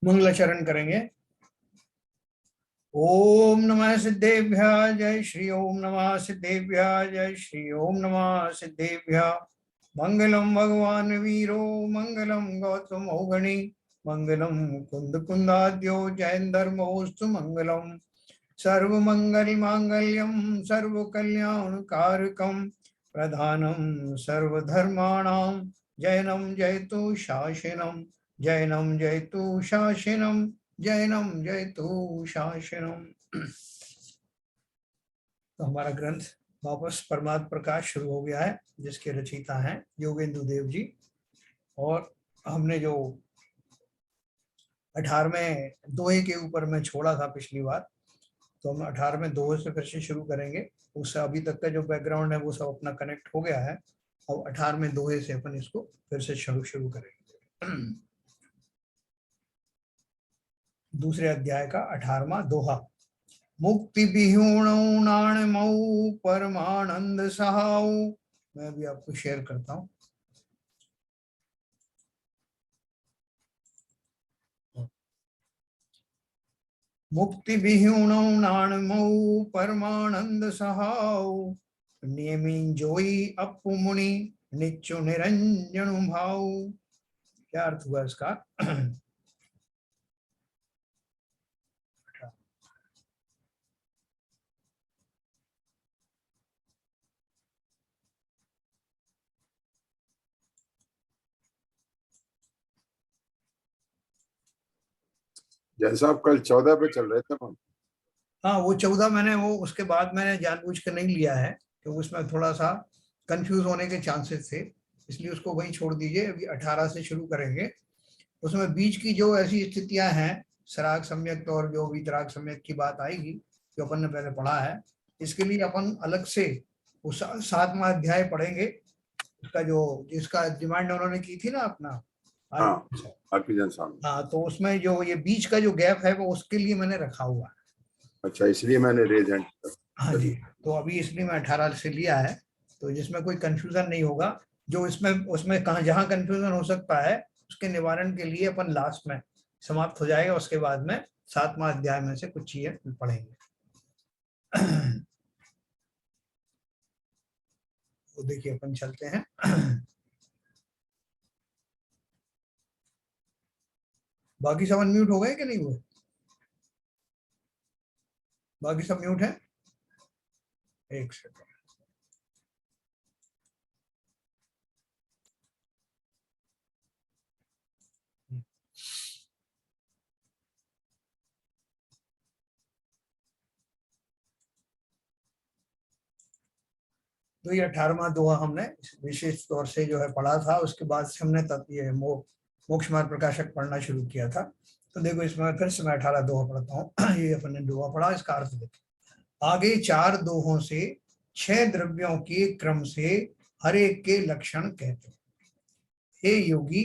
मंगलाचरण करेंगे। ओम नमः सिद्धेभ्यः जय श्री ओम नमः सिद्धेभ्यः जय श्री ओम नमः सिद्धेभ्यः। मंगलम भगवान वीरो मंगलम गौतम औगणी मंगलम कुंद कुंदाद्यो जयंधर्मोस्तु मंगलम। सर्व मंगल मांगल्यम सर्व कल्याण कारकम प्रधानम सर्वधर्माणां जैनम जयतु शासनम जैनम जयतु शासनम जैनम जयतु शासनम। तो हमारा ग्रंथ वापस परमात्म प्रकाश शुरू हो गया है, जिसके रचयिता हैं योगेंद्र देव जी। और हमने जो 18वें दोहे के ऊपर में छोड़ा था पिछली बार, तो हम 18वें दोहे से फिर से शुरू करेंगे। उससे अभी तक का जो बैकग्राउंड है वो सब अपना कनेक्ट हो गया है। अब 18वें दोहे से अपन इसको फिर से शुरू करेंगे। दूसरे अध्याय का 18वां दोहा। मुक्ति बिहुणौ नाणमऊ परमानंद सहाऊ। मैं भी आपको शेयर करता हूँ। मुक्ति बिहुणौ नाणमऊ परमानंद सहाऊ नियमी जोई अपु मुनि निच्चु निरंजन भाऊ। क्या अर्थ हुआ इसका? जैसा आप कल 14 पे चल रहे थे हम। हाँ, वो 14 मैंने वो उसके बाद मैंने जानबूझ कर नहीं लिया है, क्योंकि उसमें थोड़ा सा कंफ्यूज होने के चांसेस थे, इसलिए उसको वहीं छोड़ दीजिए। अभी 18 से शुरू करेंगे। उसमें बीच की जो ऐसी स्थितियां हैं, सराग सम्यक और जो वीतराग सम्यक की बात आएगी, जो अपन ने पहले पढ़ा है, इसके लिए अपन अलग से उस 7वां अध्याय पढ़ेंगे। उसका जो जिसका डिमांड उन्होंने की थी ना अपना, हाँ, हाँ, तो उसमें जो ये बीच का जो गैप है वो उसके लिए मैंने रखा हुआ है। अच्छा, इसलिए मैंने रेज हैंड। हाँ जी, तो अभी इसलिए मैं 18 से लिया है, तो जिसमें कोई कंफ्यूजन नहीं होगा। जो इसमें उसमें कहाँ जहाँ कंफ्यूजन हो सकता है उसके निवारण के लिए अपन लास्ट में समाप्त हो जाएगा। उसके बाद में 7वां अध्याय में से कुछ चीजें पढ़ेंगे। तो देखिए अपन चलते हैं। बाकी सब अनम्यूट हो गए कि नहीं हुए? बाकी सब म्यूट है? एक सेकंड। तो ये 18वां दोहा हमने विशेष तौर से जो है पढ़ा था। उसके बाद से हमने ये मोक्ष मार्ग प्रकाशक पढ़ना शुरू किया था। तो देखो इसमें फिर से मैं 18 दोहा पढ़ता हूँ। ये अपन ने दोहा पढ़ा, इसका अर्थ देखो। आगे 4 दोहों से 6 द्रव्यों के क्रम से हर एक के लक्षण कहते हैं। हे योगी,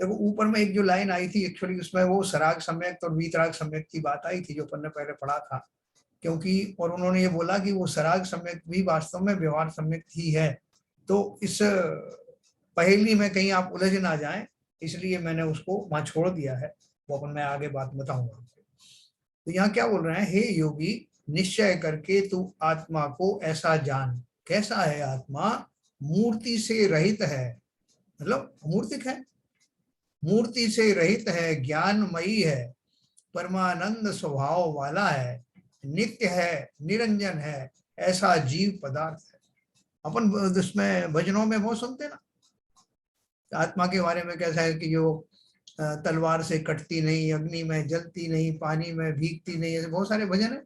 देखो ऊपर में एक जो लाइन आई थी एक्चुअली उसमें वो सराग सम्यक और वीतराग सम्यक की बात आई थी, जो अपन ने पहले पढ़ा था। क्योंकि और उन्होंने ये बोला कि वो सराग सम्यक भी वास्तव में व्यवहार सम्यक ही है। तो इस पहेली में कहीं आप उलझ ना जाएं, इसलिए मैंने उसको वहां छोड़ दिया है। वो अपन मैं आगे बात बताऊंगा। तो यहाँ क्या बोल रहे हैं? हे योगी, निश्चय करके तू आत्मा को ऐसा जान। कैसा है आत्मा? मूर्ति से रहित है, मतलब मूर्तिक है, मूर्ति से रहित है, ज्ञानमयी है, परमानंद स्वभाव वाला है, नित्य है, निरंजन है, ऐसा जीव पदार्थ है। अपन उसमें भजनों में बहुत सुनते ना आत्मा के बारे में, कैसा है कि जो तलवार से कटती नहीं, अग्नि में जलती नहीं, पानी में भीगती नहीं। ऐसे बहुत सारे भजन है,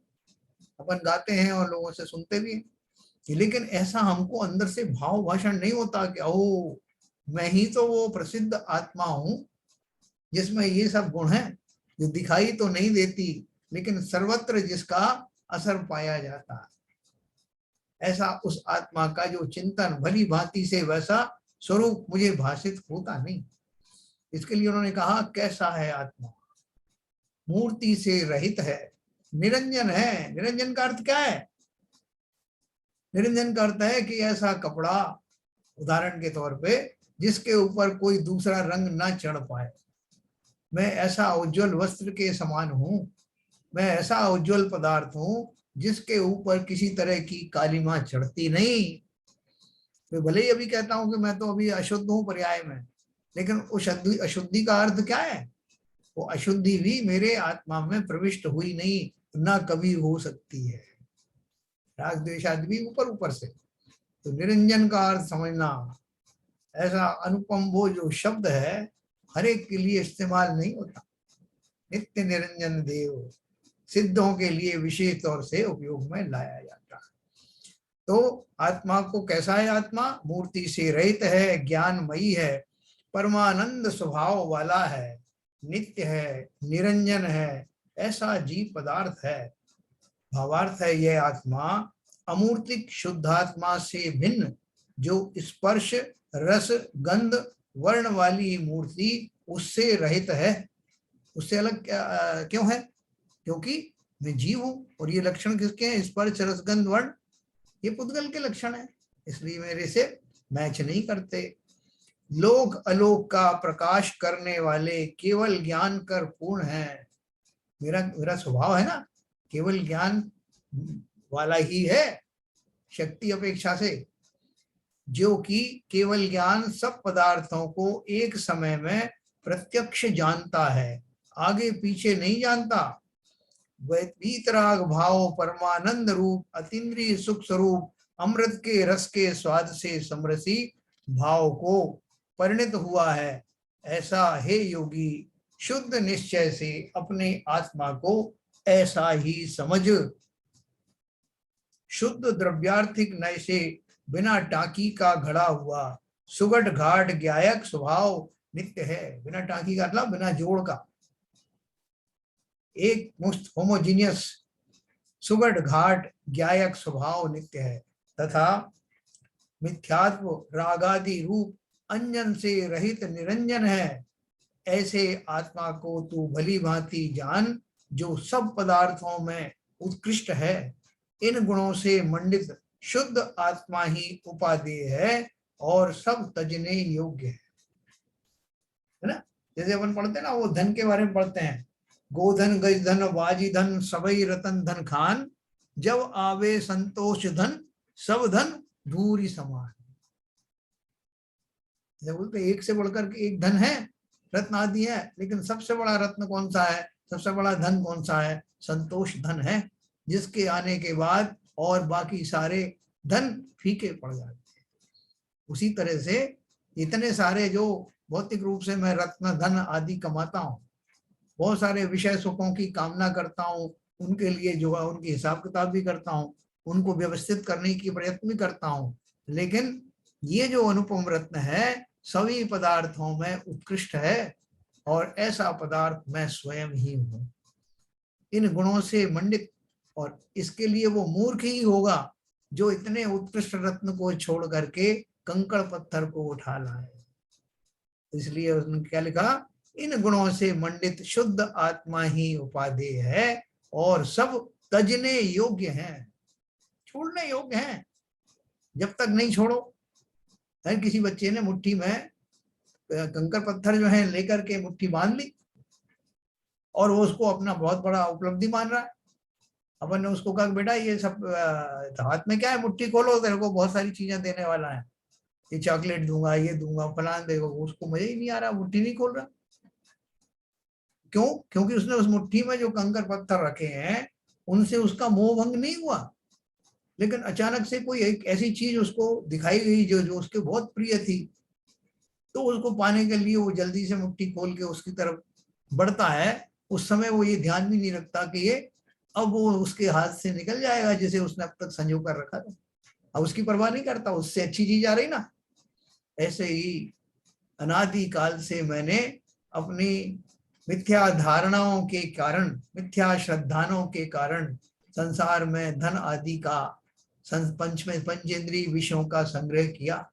अपन गाते हैं और लोगों से सुनते भी हैं। लेकिन ऐसा हमको अंदर से भाव भाषण नहीं होता कि ओ मैं ही तो वो प्रसिद्ध आत्मा हूं जिसमें ये सब गुण हैं, जो दिखाई तो नहीं देती लेकिन सर्वत्र जिसका असर पाया जाता है। ऐसा उस आत्मा का जो चिंतन भली भांति से वैसा स्वरूप मुझे भाषित होता नहीं। इसके लिए उन्होंने कहा कैसा है आत्मा? मूर्ति से रहित है, निरंजन है। निरंजन का अर्थ क्या है? निरंजन का अर्थ है कि ऐसा कपड़ा, उदाहरण के तौर पे जिसके ऊपर कोई दूसरा रंग ना चढ़ पाए। मैं ऐसा उज्जवल वस्त्र के समान हूँ, मैं ऐसा उज्जवल पदार्थ हूँ जिसके ऊपर किसी तरह की कालिमा चढ़ती नहीं। मैं भले ही अभी कहता हूँ कि मैं तो अभी अशुद्ध हूँ पर्याय में, लेकिन उस अशुद्धि का अर्थ क्या है? वो अशुद्धि भी मेरे आत्मा में प्रविष्ट हुई नहीं, ना कभी हो सकती है। राग द्वेष आदि भी ऊपर ऊपर से। तो निरंजन का अर्थ समझना, ऐसा अनुपम वो जो शब्द है हर एक के लिए इस्तेमाल नहीं होता। नित्य निरंजन देव सिद्धों के लिए विशेष तौर से उपयोग में लाया जाता है। तो आत्मा को कैसा है? आत्मा मूर्ति से रहित है, ज्ञानमयी है, परमानंद स्वभाव वाला है, नित्य है, निरंजन है, ऐसा जीव पदार्थ है। भावार्थ है यह आत्मा अमूर्तिक शुद्धात्मा से भिन्न, जो स्पर्श रस गंध वर्ण वाली मूर्ति उससे रहित है। उससे अलग क्यों है? क्योंकि मैं जीव हूं और ये लक्षण किसके हैं? स्पर्श रस गंध वर्ण, ये पुद्गल के लक्षण है, इसलिए मेरे से मैच नहीं करते। लोक अलोक का प्रकाश करने वाले केवल ज्ञान कर पूर्ण है। मेरा स्वभाव है ना केवल ज्ञान वाला ही है, शक्ति अपेक्षा से, जो कि केवल ज्ञान सब पदार्थों को एक समय में प्रत्यक्ष जानता है, आगे पीछे नहीं जानता। वीतराग भाव परमानंद रूप अतीन्द्रिय सुख स्वरूप अमृत के रस के स्वाद से समरसी भाव को परिणत हुआ है। ऐसा हे योगी शुद्ध निश्चय से अपने आत्मा को ऐसा ही समझ। शुद्ध द्रव्यार्थिक नय से बिना टाकी का घड़ा हुआ सुगढ़ घाट ज्ञायक स्वभाव नित्य है। बिना टाकी का मतलब बिना जोड़ का, एक मुस्त होमोजीनियस सुगढ़ घाट ज्ञायक स्वभाव नित्य है, तथा मिथ्यात्व रागादि रूप अंजन से रहित निरंजन है। ऐसे आत्मा को तू भली भांति जान, जो सब पदार्थों में उत्कृष्ट है। इन गुणों से मंडित शुद्ध आत्मा ही उपादेय है और सब तजने योग्य है ना। जैसे अपन पढ़ते हैं ना, वो धन के बारे में पढ़ते हैं, गोधन गज धन वाजी धन सबई रतन धन खान, जब आवे संतोष धन सब धन धूरी समान। बोलते एक से बढ़कर एक धन है, रत्न आदि है, लेकिन सबसे बड़ा रत्न कौन सा है, सबसे बड़ा धन कौन सा है? संतोष धन है, जिसके आने के बाद और बाकी सारे धन फीके पड़ जाते हैं। उसी तरह से इतने सारे जो भौतिक रूप से मैं रत्न धन आदि कमाता हूँ, बहुत सारे विषय सुखों की कामना करता हूँ, उनके लिए जो है उनकी हिसाब किताब भी करता हूँ, उनको व्यवस्थित करने की प्रयत्न भी करता हूँ, लेकिन ये जो अनुपम रत्न है सभी पदार्थों में उत्कृष्ट है, और ऐसा पदार्थ मैं स्वयं ही हूँ। इन गुणों से मंडित, और इसके लिए वो मूर्ख ही होगा जो इतने उत्कृष्ट रत्न को छोड़ करके कंकड़ पत्थर को उठा लाए। इसलिए उसने क्या लिखा? इन गुणों से मंडित शुद्ध आत्मा ही उपादेय है और सब तजने योग्य हैं, छोड़ने योग्य हैं। जब तक नहीं छोड़ो, हर किसी बच्चे ने मुट्ठी में कंकर पत्थर जो है लेकर के मुट्ठी बांध ली और वो उसको अपना बहुत बड़ा उपलब्धि मान रहा है। अपन ने उसको कहा बेटा ये सब हाथ में क्या है, मुट्ठी खोलो, तेरे को बहुत सारी चीजें देने वाला है, ये चॉकलेट दूंगा, ये दूंगा, फलान देगा। उसको मजा ही नहीं आ रहा, मुट्ठी नहीं खोल रहा। क्यों? क्योंकि उसने उस मुट्ठी में जो कंकर पत्थर रखे हैं उनसे उसका मोह भंग नहीं हुआ, लेकिन अचानक से कोई एक ऐसी चीज उसको दिखाई गई जो उसके बहुत प्रिय थी, तो उसको पाने के लिए वो जल्दी से मुट्ठी खोल के उसकी तरफ बढ़ता है। उस समय वो ये ध्यान भी नहीं रखता कि ये अब वो उसके हाथ से निकल जाएगा जिसे उसने अब तक संजो कर रखा था। अब उसकी परवाह नहीं करता, उससे अच्छी चीज आ रही ना। ऐसे ही अनादि काल से मैंने अपनी मिथ्या धारणाओं के कारण, मिथ्या श्रद्धाओं के कारण संसार में धन आदि का पंचेंद्रिय विषयों का संग्रह किया।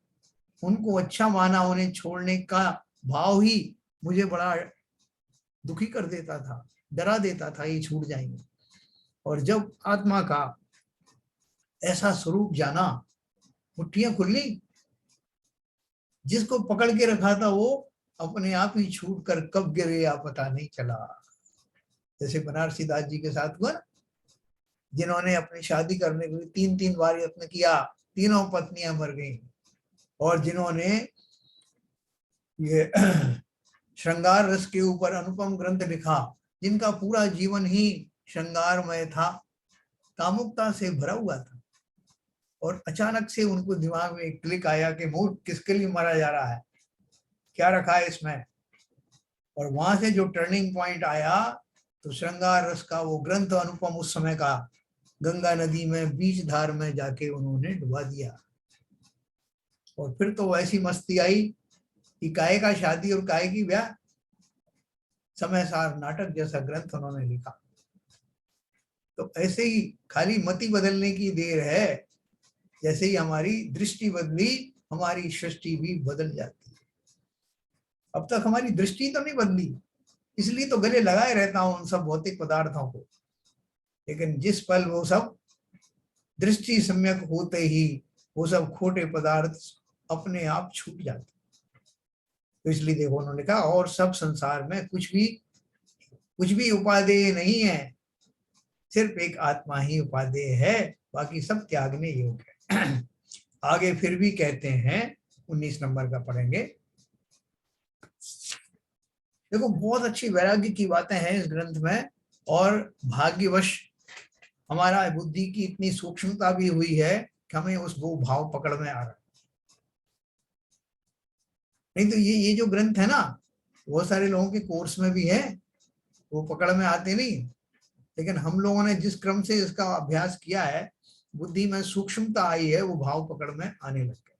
उनको अच्छा माना, उन्हें छोड़ने का भाव ही मुझे बड़ा दुखी कर देता था, डरा देता था ये छूट जाएंगे। और जब आत्मा का ऐसा स्वरूप जाना, मुट्ठियां खुल ली, जिसको पकड़ के रखा था वो अपने आप ही छूट कर कब गिर गया पता नहीं चला। जैसे बनारसी दास जी के साथ हुआ ना, जिन्होंने अपनी शादी करने के लिए 3-3 बार यत्न किया, तीनों पत्नियां मर गईं। और जिन्होंने ये श्रृंगार रस के ऊपर अनुपम ग्रंथ लिखा, जिनका पूरा जीवन ही श्रृंगारमय था, कामुकता से भरा हुआ था, और अचानक से उनको दिमाग में एक क्लिक आया कि मूर्ख किसके लिए मारा जा रहा है, क्या रखा है इसमें। और वहां से जो टर्निंग पॉइंट आया, तो श्रृंगार रस का वो ग्रंथ अनुपम उस समय का गंगा नदी में बीच धार में जाके उन्होंने डुबा दिया। और फिर तो ऐसी मस्ती आई कि काय का शादी और काय की ब्याह, समय सार नाटक जैसा ग्रंथ उन्होंने लिखा। तो ऐसे ही खाली मति बदलने की देर है, जैसे ही हमारी दृष्टि बदली हमारी सृष्टि भी बदल जाती है। अब तक हमारी दृष्टि तो नहीं बदली, इसलिए तो गले लगाए रहता हूं उन सब भौतिक पदार्थों को, लेकिन जिस पल वो सब दृष्टि सम्यक होते ही वो सब खोटे पदार्थ अपने आप छूट जाते। तो इसलिए देखो उन्होंने कहा और सब संसार में कुछ भी उपादेय नहीं है, सिर्फ एक आत्मा ही उपादेय है, बाकी सब त्यागने योग्य है। आगे फिर भी कहते हैं, 19 नंबर का पढ़ेंगे। देखो बहुत अच्छी वैराग्य की बातें हैं इस ग्रंथ में, और भाग्यवश हमारा बुद्धि की इतनी सूक्ष्मता भी हुई है कि हमें उस वो भाव पकड़ में आ रहा है। नहीं तो ये जो ग्रंथ है ना, बहुत सारे लोगों के कोर्स में भी है, वो पकड़ में आते नहीं, लेकिन हम लोगों ने जिस क्रम से इसका अभ्यास किया है, बुद्धि में सूक्ष्मता आई है, वो भाव पकड़ में आने लग गए।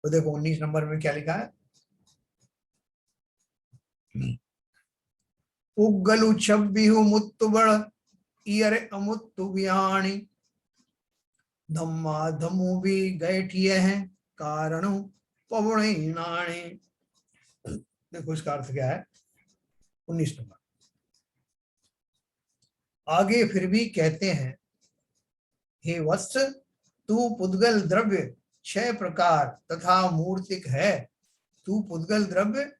तो देखो 19 नंबर में क्या लिखा है, उगलु छब्बिहु मुत्तु बड़ इयर अमुत्तु बियाणी, धम्मा धमु भी गैठिए हैं कारण पवणे नाणे। देखो इसका अर्थ क्या है, 19 नंबर। आगे फिर भी कहते हैं, हे वत्स तू पुद्गल द्रव्य 6 प्रकार तथा मूर्तिक है, तू पुद्गल द्रव्य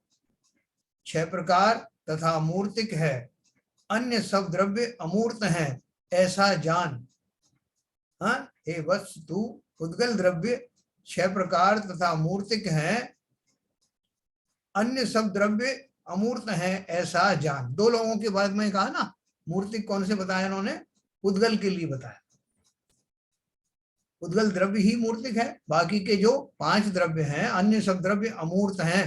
6 प्रकार तथा मूर्तिक है, अन्य सब द्रव्य अमूर्त हैं ऐसा जान। हाँ, हे वत्स तू पुद्गल द्रव्य 6 प्रकार तथा मूर्तिक हैं, अन्य सब द्रव्य अमूर्त हैं ऐसा जान। 2 लोगों के बाद में कहा ना, मूर्तिक कौन से बताया इन्होंने, पुद्गल के लिए बताया। पुद्गल द्रव्य ही मूर्तिक है, बाकी के जो 5 द्रव्य हैं अन्य सब द्रव्य अमूर्त हैं।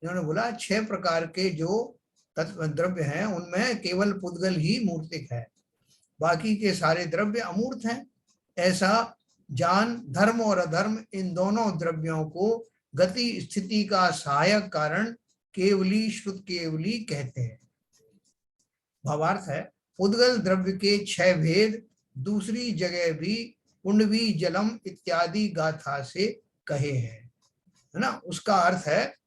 इन्होंने बोला 6 प्रकार के जो तत्व द्रव्य हैं उनमें केवल पुद्गल ही मूर्तिक है, बाकी के सारे द्रव्य अमूर्त हैं ऐसा जान। धर्म और अधर्म इन दोनों द्रव्यों को गति स्थिति का सहायक कारण केवली श्रुत केवली कहते हैं। भावार्थ है, पुद्गल द्रव्य के 6 भेद दूसरी जगह भी कुंडवी जलम इत्यादि गाथा से कहे हैं, है ना। उसका अर्थ है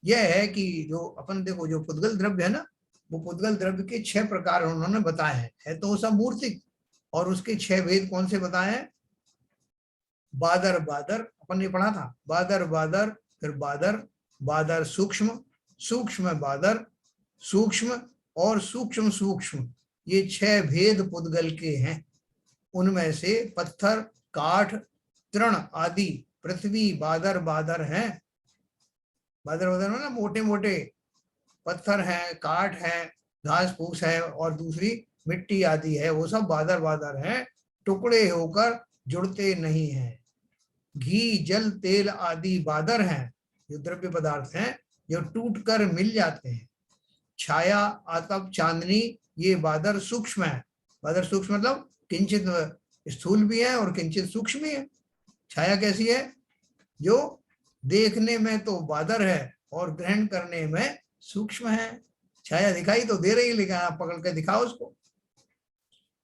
यह है कि जो अपन देखो जो पुद्गल द्रव्य है ना, वो पुद्गल द्रव्य के 6 प्रकार उन्होंने बताए हैं, है तो वो सब मूर्तिक, और उसके 6 भेद कौन से बताए हैं, बादर बादर अपन ने पढ़ा था, बादर बादर, फिर बादर बादर सूक्ष्म, सूक्ष्म बादर, सूक्ष्म और सूक्ष्म सूक्ष्म, ये 6 भेद पुद्गल के हैं। उनमें से पत्थर काठ तृण आदि पृथ्वी बादर बादर हैं। बादर बादर ना मोटे मोटे पत्थर हैं, काठ है, घास फूस है और दूसरी मिट्टी आदि है, वो सब बादर बादर हैं, टुकड़े होकर जुड़ते नहीं हैं। घी जल तेल आदि बादर हैं, जो द्रव्य पदार्थ हैं जो टूट कर मिल जाते हैं। छाया आतप चांदनी ये बादर सूक्ष्म है। बादर सूक्ष्म मतलब किंचित स्थूल भी है और किंचित सूक्ष्म भी है। छाया कैसी है, जो देखने में तो बादर है और ग्रहण करने में सूक्ष्म है। छाया दिखाई तो दे रही, लेकिन आप पकड़ के दिखाओ उसको।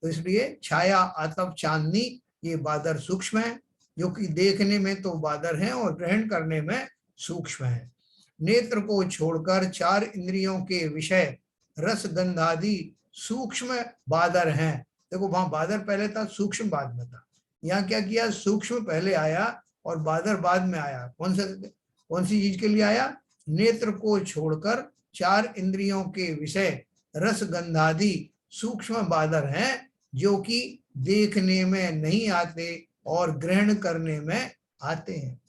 तो इसलिए छाया आतप चांदनी ये बादर सूक्ष्म है, जो कि देखने में तो बादर है और ग्रहण करने में सूक्ष्म है। नेत्र को छोड़कर 4 इंद्रियों के विषय रस गंध आदि सूक्ष्म बादर हैं। देखो वहां बादर पहले था, सूक्ष्म बाद में था। यहाँ क्या किया, सूक्ष्म पहले आया और बादर बाद में आया। कौन सी चीज के लिए आया? नेत्र को छोड़कर 4 इंद्रियों के विषय रस गंधादि सूक्ष्म बादर हैं, जो कि देखने में नहीं आते और ग्रहण करने में आते हैं।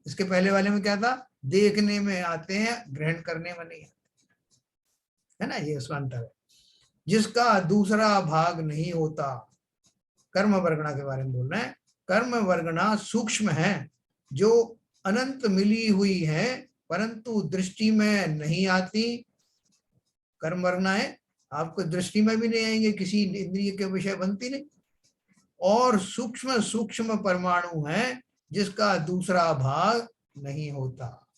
इसके पहले वाले में क्या था? देखने में आते हैं, ग्रहण करने में नहीं आते, है ना, ये उसका अंतर है। जिसका दूसरा भाग नहीं होता। कर्म वर्गणा के बारे में बोल रहे हैं। कर्म वर्गणा सूक्ष्म है, जो अनंत मिली हुई है, परंतु दृष्टि में नहीं आती। कर्म वर्गणा है, आपको दृष्टि में भी नहीं आएंगे, किसी इंद्रिय के विषय बनती नहीं। और सूक्ष्म सूक्ष्म परमाणु है, जिसका दूसरा भाग नहीं होता।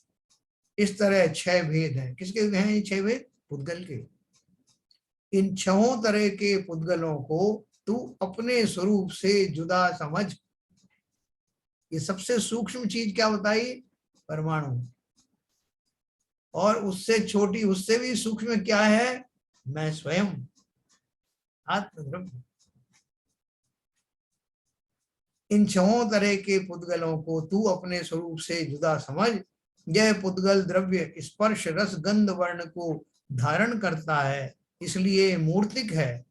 इस तरह 6 भेद हैं। किसके हैं ये 6 भेद? पुद्गल के। इन 6 तरह के पुद्गलों को तू अपने स्वरूप से जुदा समझ। ये सबसे सूक्ष्म चीज क्या बताई? परमाणु। और उससे छोटी, उससे भी सूक्ष्म क्या है? मैं स्वयं, आत्मद्रव्य। इन 6 तरह के पुद्गलों को तू अपने स्वरूप से जुदा समझ। यह पुद्गल द्रव्य स्पर्श रस गंध वर्ण को धारण करता है, इसलिए मूर्तिक है।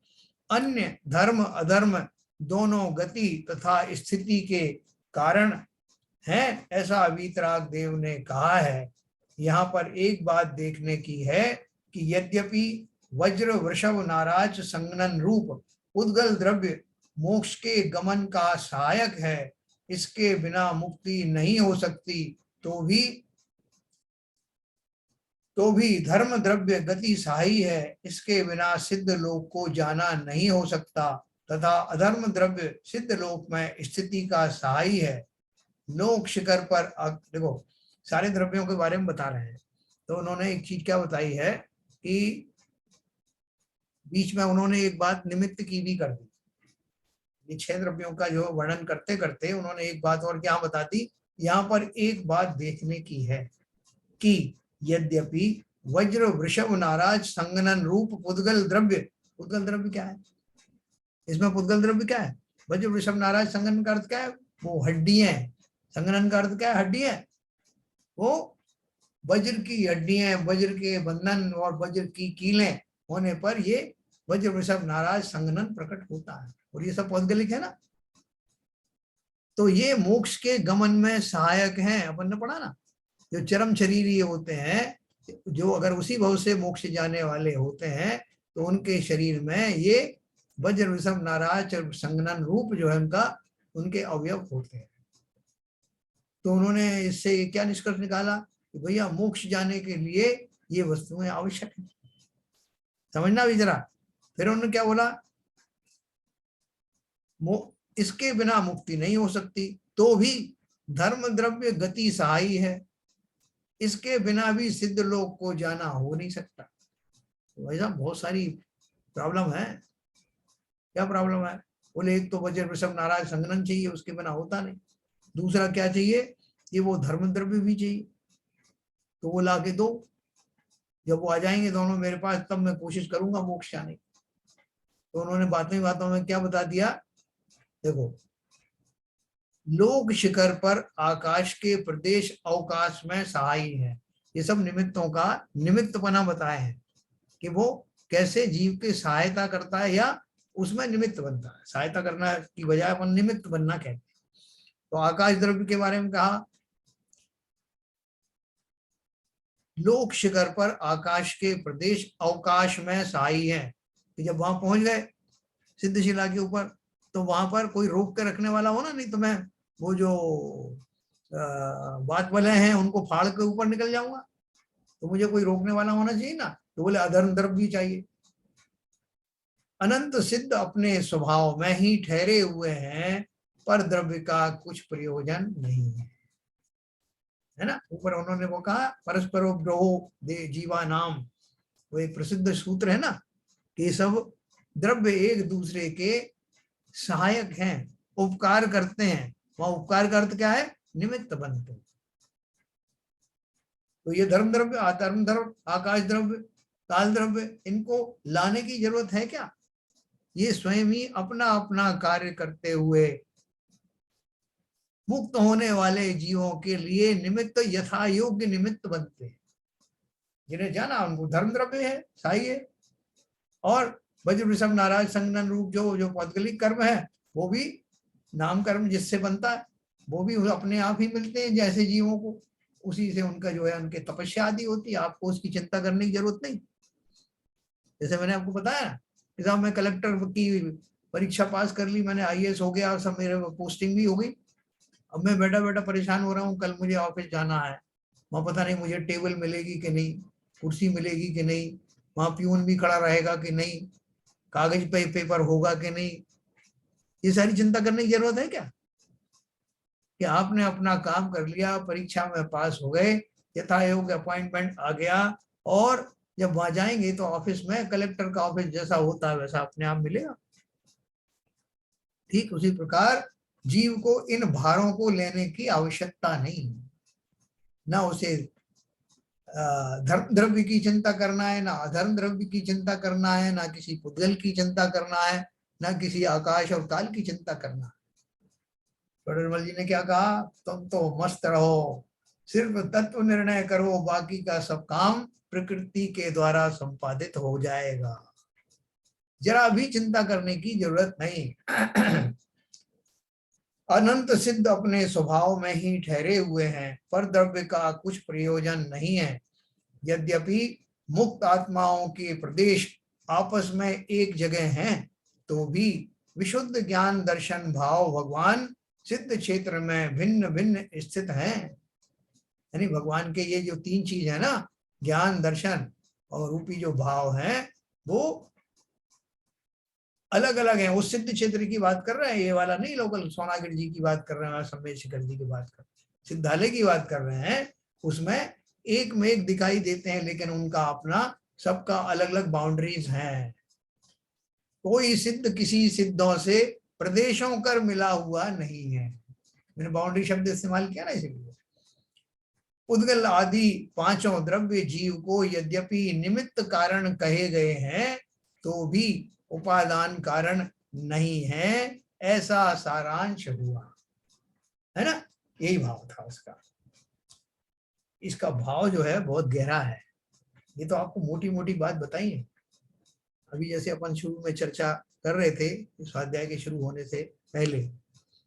अन्य धर्म अधर्म दोनों गति तथा स्थिति के कारण है, ऐसा वीतराग देव ने कहा है। यहाँ पर एक बात देखने की है कि यद्यपि वज्र वृषभ नाराज संगनन रूप पुद्गल द्रव्य मोक्ष के गमन का सहायक है, इसके बिना मुक्ति नहीं हो सकती, तो भी धर्म द्रव्य गति सहायी है, इसके बिना सिद्ध लोक को जाना नहीं हो सकता, तथा अधर्म द्रव्य सिद्ध लोक में स्थिति का सहायी है। लोक शिखर पर देखो, सारे द्रव्यों के बारे में बता रहे हैं। तो उन्होंने एक चीज क्या बताई है कि बीच में उन्होंने एक बात निमित्त की भी कर दी। ये 6 द्रव्यों का जो वर्णन करते करते उन्होंने एक बात और क्या बता दी। यहाँ पर एक बात देखने की है कि यद्यपि वज्र वृषभ नाराज संगनन रूप पुद्गल द्रव्य क्या है? इसमें पुद्गल द्रव्य क्या है? वज्र वृषभ नाराज संगनन का अर्थ क्या है? वो हड्डियां। संगनन का अर्थ क्या है? हड्डियां। वो वज्र की हड्डियां, वज्र के बंधन और वज्र की कीलें होने पर ये वज्र वृषभ नाराज संगनन प्रकट होता है, और ये सब पौद्गलिक है ना। तो ये मोक्ष के गमन में सहायक हैं। अपन ने पढ़ा ना, जो चरम शरीरी होते हैं, जो अगर उसी भाव से मोक्ष जाने वाले होते हैं, तो उनके शरीर में ये वज्र वृषभ नाराज और संगनन रूप जो है उनके अवयव होते हैं। तो उन्होंने इससे क्या निष्कर्ष निकाला कि भैया मोक्ष जाने के लिए ये वस्तुएं आवश्यक है। समझना भी जरा। फिर उन्होंने क्या बोला? इसके बिना मुक्ति नहीं हो सकती, तो भी धर्म द्रव्य गति सहायी है, इसके बिना भी सिद्ध लोक को जाना हो नहीं सकता। तो भाई साहब बहुत सारी प्रॉब्लम है। क्या प्रॉब्लम है? बोले एक तो वज्र वृषभ नाराज संगनन चाहिए, उसके बिना होता नहीं। दूसरा क्या चाहिए? ये वो धर्म द्रव्य भी चाहिए, तो वो ला के दो। जब वो आ जाएंगे दोनों मेरे पास, तब मैं कोशिश करूंगा मोक्ष जाने की। तो उन्होंने बातों में क्या बता दिया? देखो, लोक शिखर पर आकाश के प्रदेश अवकाश में सहायी है। ये सब निमित्तों का निमित्तपना बताए हैं कि वो कैसे जीव की सहायता करता है या उसमें निमित्त बनता है। सहायता करना की बजाय अपन निमित्त बनना कहते हैं। तो आकाश द्रव्य के बारे में कहा, लोक शिखर पर आकाश के प्रदेश अवकाश में सहायी है कि जब वहां पहुंच गए सिद्धशिला के ऊपर, तो वहां पर कोई रोक के रखने वाला हो ना, नहीं तो मैं वो जो बात वाले हैं उनको फाड़ के ऊपर निकल जाऊंगा। तो मुझे कोई रोकने वाला होना चाहिए ना। तो बोले अधर्म द्रव्य भी चाहिए। अनंत सिद्ध अपने स्वभाव में ही ठहरे हुए हैं, पर द्रव्य का कुछ प्रयोजन नहीं है ना। ऊपर उन्होंने वो कहा परस्परोग्रहो दे जीवा नाम, वो एक प्रसिद्ध सूत्र है ना कि सब द्रव्य एक दूसरे के सहायक हैं, उपकार करते हैं। वहां उपकार का अर्थ क्या है? निमित्त बनते। तो ये धर्म द्रव्य, अधर्म द्रव्य, आकाश द्रव्य, काल द्रव्य, इनको लाने की जरूरत है क्या? ये स्वयं ही अपना अपना कार्य करते हुए मुक्त होने वाले जीवों के लिए निमित्त यथा योग्य निमित्त बनते हैं। जिन्हें जाना उनको धर्म द्रव्य है, साई है। और वज्र वृषभ नाराज संगनन रूप जो पौद्गलिक कर्म है वो भी नाम कर्म जिससे बनता है, वो भी अपने आप ही मिलते हैं जैसे जीवों को, उसी से उनका जो है उनके तपस्या आदि होती है। आपको उसकी चिंता करने की जरूरत नहीं। जैसे मैंने आपको बताया कि साहब मैं कलेक्टर की परीक्षा पास कर ली, मैंने IAS हो गया और सब मेरे पोस्टिंग भी हो गई। अब मैं बैठा बैठा परेशान हो रहा हूँ, कल मुझे ऑफिस जाना है, वहां पता नहीं मुझे टेबल मिलेगी कि नहीं, कुर्सी मिलेगी कि नहीं, वहां प्यून भी खड़ा रहेगा कि नहीं, कागज पे पेपर होगा कि नहीं। ये सारी चिंता करने की जरूरत है क्या? कि आपने अपना काम कर लिया, परीक्षा में पास हो गए, यथा योग्य अपॉइंटमेंट आ गया, और जब वहां जाएंगे तो ऑफिस में कलेक्टर का ऑफिस जैसा होता है वैसा अपने आप मिलेगा। ठीक उसी प्रकार जीव को इन भारों को लेने की आवश्यकता नहीं, ना उसे धर्म द्रव्य की चिंता करना है, ना अधर्म द्रव्य की चिंता करना है, ना किसी पुद्गल की चिंता करना है, ना किसी आकाश और काल की चिंता करना है। निर्मल जी ने क्या कहा, तुम तो मस्त रहो, सिर्फ तत्व निर्णय करो, बाकी का सब काम प्रकृति के द्वारा संपादित हो जाएगा, जरा भी चिंता करने की जरूरत नहीं। अनंत सिद्ध अपने स्वभाव में ही ठहरे हुए हैं, पर द्रव्य का कुछ प्रयोजन नहीं है। यद्यपि मुक्त आत्माओं के प्रदेश आपस में एक जगह हैं, तो भी विशुद्ध ज्ञान दर्शन भाव भगवान सिद्ध क्षेत्र में भिन्न भिन्न स्थित हैं। यानी भगवान के ये जो तीन चीज है ना, ज्ञान दर्शन और रूपी जो भाव है, वो अलग अलग है। उस सिद्ध क्षेत्र की बात कर रहे हैं, ये वाला नहीं लोकल सोनागिर जी की बात कर रहे हैं, संवेशकर जी की बात कर रहे हैं, सिद्धालय की बात कर रहे हैं। उसमें एक में एक दिखाई देते हैं, लेकिन उनका अपना सबका अलग अलग बाउंड्रीज हैं। कोई सिद्ध किसी सिद्धों से प्रदेशों कर मिला हुआ नहीं है। मैंने बाउंड्री शब्द इस्तेमाल किया ना, इसलिए उद्गल आदि पांचों द्रव्य जीव को यद्यपि निमित्त कारण कहे गए हैं, तो भी उपादान कारण नहीं है, ऐसा सारांश हुआ है ना। यही भाव था उसका। इसका भाव जो है बहुत गहरा है। ये तो आपको मोटी मोटी बात बताई है। अभी जैसे अपन शुरू में चर्चा कर रहे थे इस स्वाध्याय के शुरू होने से पहले,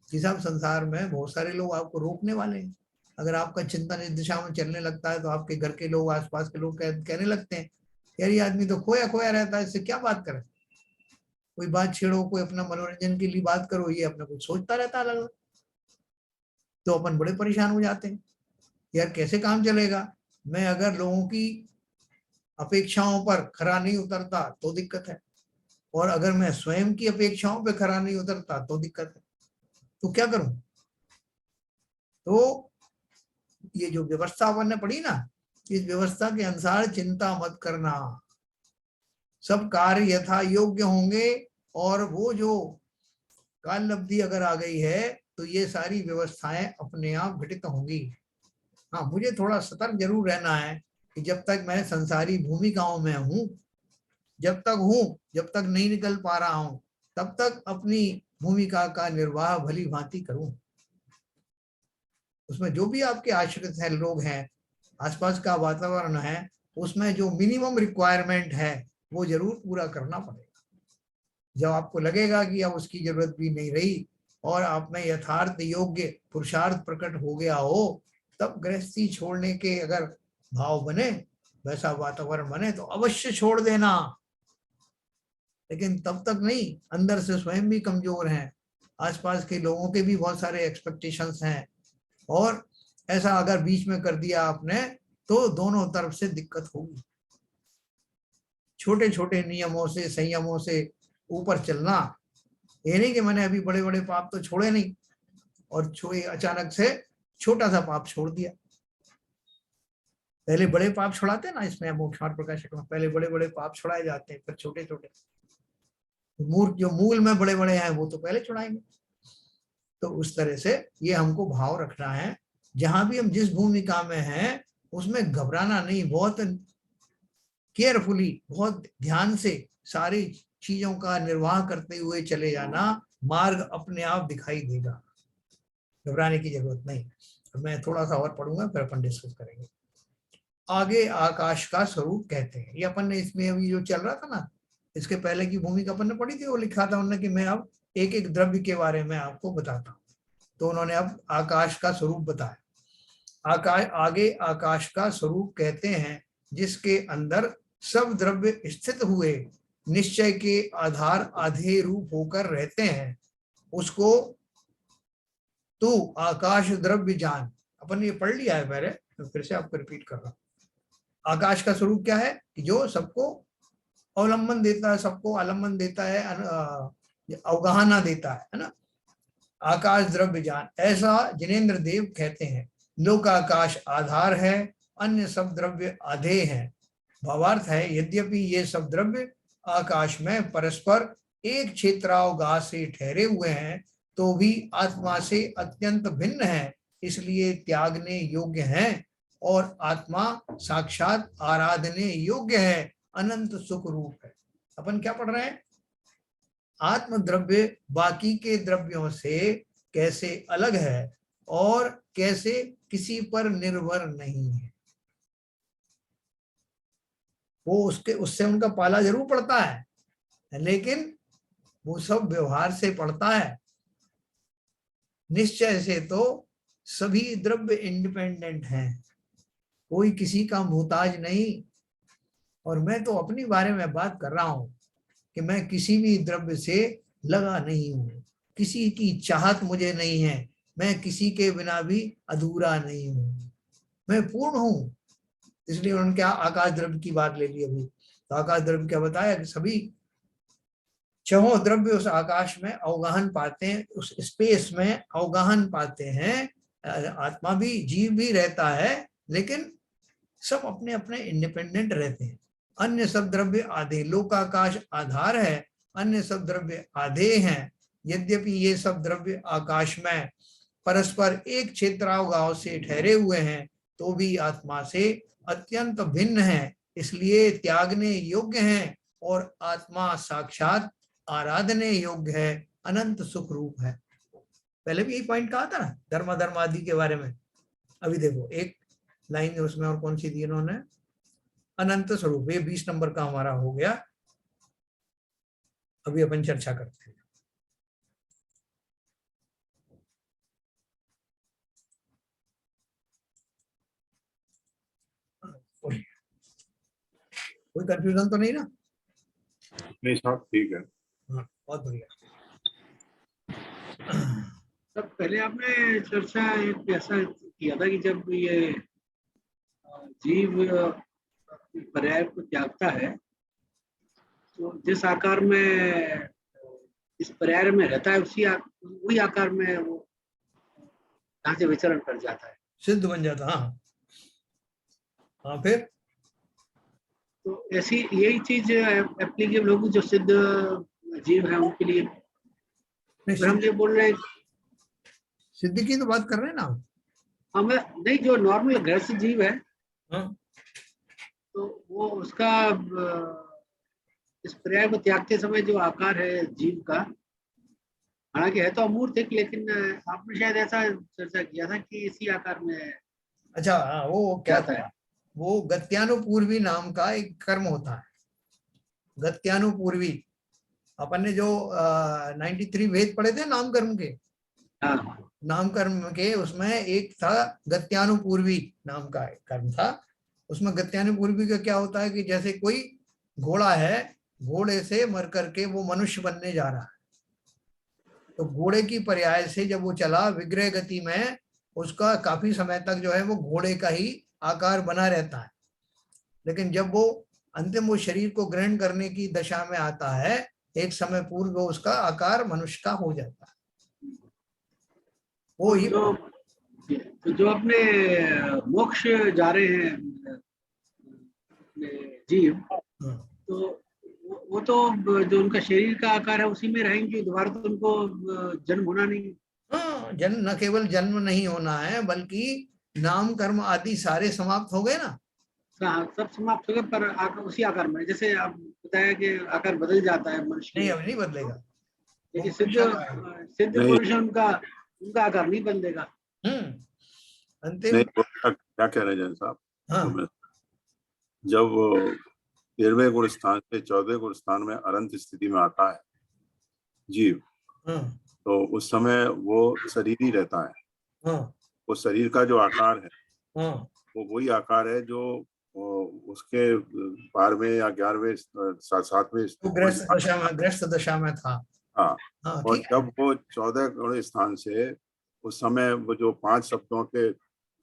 कि सब संसार में बहुत सारे लोग आपको रोकने वाले हैं। अगर आपका चिंतन इस दिशा में चलने लगता है तो आपके घर के लोग, आसपास के लोग कहने लगते हैं यार ये आदमी तो खोया खोया रहता है, इससे क्या बात करें। कोई बात छेड़ो, कोई अपना मनोरंजन के लिए बात करो, ये अपना कुछ सोचता रहता है अलग। तो अपन बड़े परेशान हो जाते हैं, यार कैसे काम चलेगा। मैं अगर लोगों की अपेक्षाओं पर खरा नहीं उतरता तो दिक्कत है, और अगर मैं स्वयं की अपेक्षाओं पर खरा नहीं उतरता तो दिक्कत है। तो क्या करूं। तो ये जो व्यवस्था अपन ने पढ़ी ना, इस व्यवस्था के अनुसार चिंता मत करना, सब कार्य यथा योग्य होंगे, और वो जो काल लब्धि अगर आ गई है तो ये सारी व्यवस्थाएं अपने आप घटित होंगी। हाँ, मुझे थोड़ा सतर्क जरूर रहना है कि जब तक मैं संसारी भूमिकाओं में हूं, जब तक नहीं निकल पा रहा हूं, तब तक अपनी भूमिका का निर्वाह भली भांति करूं। उसमें जो भी आपके आश्रित हैं, लोग हैं, आसपास का वातावरण है, उसमें जो मिनिमम रिक्वायरमेंट है वो जरूर पूरा करना पड़ेगा। जब आपको लगेगा कि अब उसकी जरूरत भी नहीं रही और आप में यथार्थ योग्य पुरुषार्थ प्रकट हो गया हो, तब गृहस्थी छोड़ने के अगर भाव बने, वैसा वातावरण बने, तो अवश्य छोड़ देना। लेकिन तब तक नहीं, अंदर से स्वयं भी कमजोर हैं, आसपास के लोगों के भी बहुत सारे एक्सपेक्टेशंस हैं, और ऐसा अगर बीच में कर दिया आपने तो दोनों तरफ से दिक्कत होगी। छोटे छोटे नियमों से, संयमों से ऊपर चलना। ये नहीं कि मैंने अभी बड़े बड़े पाप तो छोड़े नहीं और अचानक से छोटा सा पाप छोड़ दिया। पहले बड़े पाप छुड़ाते ना, इसमें मोक्ष मार्ग प्रकाशक में पहले बड़े बड़े पाप छुड़ाए जाते हैं, फिर छोटे छोटे मूर्ख जो मूल में बड़े बड़े हैं वो तो पहले छुड़ाएंगे। तो उस तरह से ये हमको भाव रखना है, जहां भी हम जिस भूमिका में हैं उसमें घबराना नहीं, बहुत केयरफुली, बहुत ध्यान से सारी चीजों का निर्वाह करते हुए चले जाना, मार्ग अपने आप दिखाई देगा। घबराने की जरूरत नहीं। मैं थोड़ा सा और पढ़ूंगा फिर अपन डिस्कस करेंगे। आगे आकाश का स्वरूप कहते हैं, ये अपन ने इसमें अभी जो चल रहा था ना, इसके पहले की भूमिका अपन ने पढ़ी थी, वो लिखा था उन्होंने कि मैं अब एक एक द्रव्य के बारे में आपको बताता हूँ। तो उन्होंने अब आकाश का स्वरूप बताया। आकाश, आगे आकाश का स्वरूप कहते हैं जिसके अंदर सब द्रव्य स्थित हुए निश्चय के आधार आधे रूप होकर रहते हैं, उसको तू आकाश द्रव्य जान। अपन ये पढ़ लिया है पहले, तो फिर से आपको रिपीट कर रहा हूं। आकाश का स्वरूप क्या है कि जो सबको अवलंबन देता है, सबको आलम्बन देता है, अवगाहना देता है ना। आकाश द्रव्य जान, ऐसा जिनेन्द्र देव कहते हैं। लोकाकाश आधार है, अन्य सब द्रव्य आधे हैं। भावार्थ है, यद्यपि ये सब द्रव्य आकाश में परस्पर एक क्षेत्रावगाह से ठहरे हुए हैं, तो भी आत्मा से अत्यंत भिन्न है, इसलिए त्यागने योग्य हैं, और आत्मा साक्षात आराधने योग्य है, अनंत सुख रूप है। अपन क्या पढ़ रहे हैं? आत्म द्रव्य बाकी के द्रव्यों से कैसे अलग है और कैसे किसी पर निर्भर नहीं है। वो उससे उनका पाला जरूर पड़ता है, लेकिन वो सब व्यवहार से पड़ता है। निश्चय से तो सभी द्रव्य इंडिपेंडेंट हैं, कोई किसी का मोहताज नहीं। और मैं तो अपनी बारे में बात कर रहा हूं कि मैं किसी भी द्रव्य से लगा नहीं हूं, किसी की चाहत मुझे नहीं है, मैं किसी के बिना भी अधूरा नहीं हूं, मैं पूर्ण हूं। इसलिए उन्होंने क्या आकाश द्रव्य की बात ले ली अभी। तो आकाश द्रव्य क्या बताया कि सभी छहों द्रव्य उस आकाश में अवगाहन पाते हैं, उस स्पेस में अवगाहन पाते हैं। आत्मा भी, जीव भी रहता है, लेकिन सब अपने अपने इंडिपेंडेंट रहते हैं। अन्य सब द्रव्य आधे, लोकाकाश आधार है, अन्य सब द्रव्य आधे हैं। यद्यपि ये सब द्रव्य आकाश में परस्पर एक क्षेत्रावगाह से ठहरे हुए हैं, तो भी आत्मा से अत्यंत भिन्न है, इसलिए त्यागने योग्य हैं, और आत्मा साक्षात आराधने योग्य है, अनंत सुख रूप है। पहले भी यही पॉइंट कहा था ना धर्म धर्म आदि के बारे में। अभी देखो एक लाइन उसमें और कौन सी दी इन्होंने, अनंत स्वरूप। ये 20 नंबर का हमारा हो गया। अभी अपन चर्चा करते हैं। कोई कंफ्यूजन तो नहीं ना? नहीं साहब, ठीक है। हाँ, बहुत बढ़िया। तब पहले आपने चर्चा एक ऐसा किया था कि जब ये जीव पर्याय को त्यागता है, तो जिस आकार में इस पर्याय में रहता है वही आकार में वो यहाँ से विचरण कर जाता है, सिद्ध बन जाता। हाँ हाँ, फिर तो ऐसी यही चीज एप्लीकेबल होगी जो सिद्ध जीव है उनके लिए। तो हम ये बोल रहे हैं, सिद्ध की तो बात कर रहे हैं ना। हमें नहीं, जो नॉर्मल गृहस्थ जीव है, हाँ, तो वो उसका इस पर्याय को त्यागते समय जो आकार है जीव का, हालांकि है तो अमूर्त, लेकिन आपने शायद ऐसा चर्चा किया था कि इसी आकार में। अच्छा हाँ, वो क्या था, वो गत्यानुपूर्वी नाम का एक कर्म होता है। गत्यानुपूर्वी, अपन ने जो 93 वेद पढ़े थे नाम कर्म के, हाँ, नाम कर्म के उसमें एक था गत्यानुपूर्वी नाम का एक कर्म था। उसमें गत्यानुपूर्वी का क्या होता है कि जैसे कोई घोड़ा है, घोड़े से मर करके वो मनुष्य बनने जा रहा है, तो घोड़े की पर्याय से जब वो चला विग्रह गति में, उसका काफी समय तक जो है वो घोड़े का ही आकार बना रहता है। लेकिन जब वो अंतिम वो शरीर को ग्रहण करने की दशा में आता है, एक समय पूर्व उसका आकार मनुष्य का हो जाता है। वो ही जो अपने मोक्ष जा रहे हैं जीव, तो वो तो जो उनका शरीर का आकार है उसी में रहेंगे, दोबारा तो उनको जन्म होना नहीं। हाँ, जन्म, न केवल जन्म नहीं होना है, बल्कि नाम कर्म आदि सारे समाप्त हो गए ना। सब समाप्त हो गए, पर आकार उसी आकार में, जैसे आप बताया कि आकार बदल जाता है मनुष्य। नहीं, अब नहीं बदलेगा। लेकिन सिद्ध पुरुष उनका उनका आकार नहीं बदलेगा। अंतिम। नहीं, वो क्या कह रहे हैं जैन साहब, हाँ, तो जब 13वें गुण स्थान से 14वें गुण स्थान में अनंत स्थिति में आता है जीव, हाँ, तो उस समय वो शरीर ही रहता है। हाँ, वो शरीर का जो आकार है हाँ, वो वही आकार है जो उसके 12वें या 11वें 7वें वो गुण स्थान। ग्रस्त दशा में था। हाँ, हाँ, और ठीक है। जब वो 14 गुण स्थान से उस समय वो जो 5 शब्दों के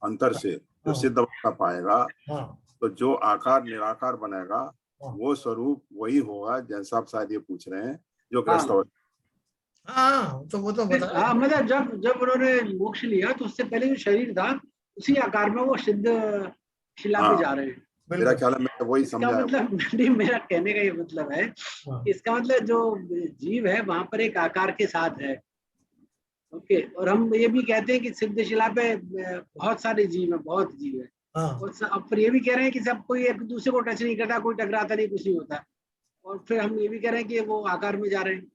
अंतर से जो हाँ, सिद्ध अवस्था पाएगा, हाँ, तो जो आकार निराकार बनेगा हाँ, वो स्वरूप वही होगा, जैसा आप शायद ये पूछ रहे हैं, जो ग्रस्त हाँ, अवस्था। हाँ, तो वो तो बताया। हाँ, मतलब जब जब उन्होंने मोक्ष लिया तो उससे पहले जो शरीर था उसी आकार में वो सिद्ध शिला पे हाँ, जा रहे हैं। मेरा बिल्कुल। ख्याल है मैं वही इसका समझा। मतलब नहीं, मेरा कहने का ये मतलब है, हाँ, इसका मतलब जो जीव है वहां पर एक आकार के साथ है। ओके, और हम ये भी कहते हैं कि सिद्ध शिला पे बहुत सारे जीव है, बहुत जीव है। हाँ, और अब फिर ये भी कह रहे हैं कि सब कोई एक दूसरे को टच नहीं करता, कोई टकराता नहीं, कुछ नहीं होता। और फिर हम ये भी कह रहे हैं कि वो आकार में जा रहे हैं।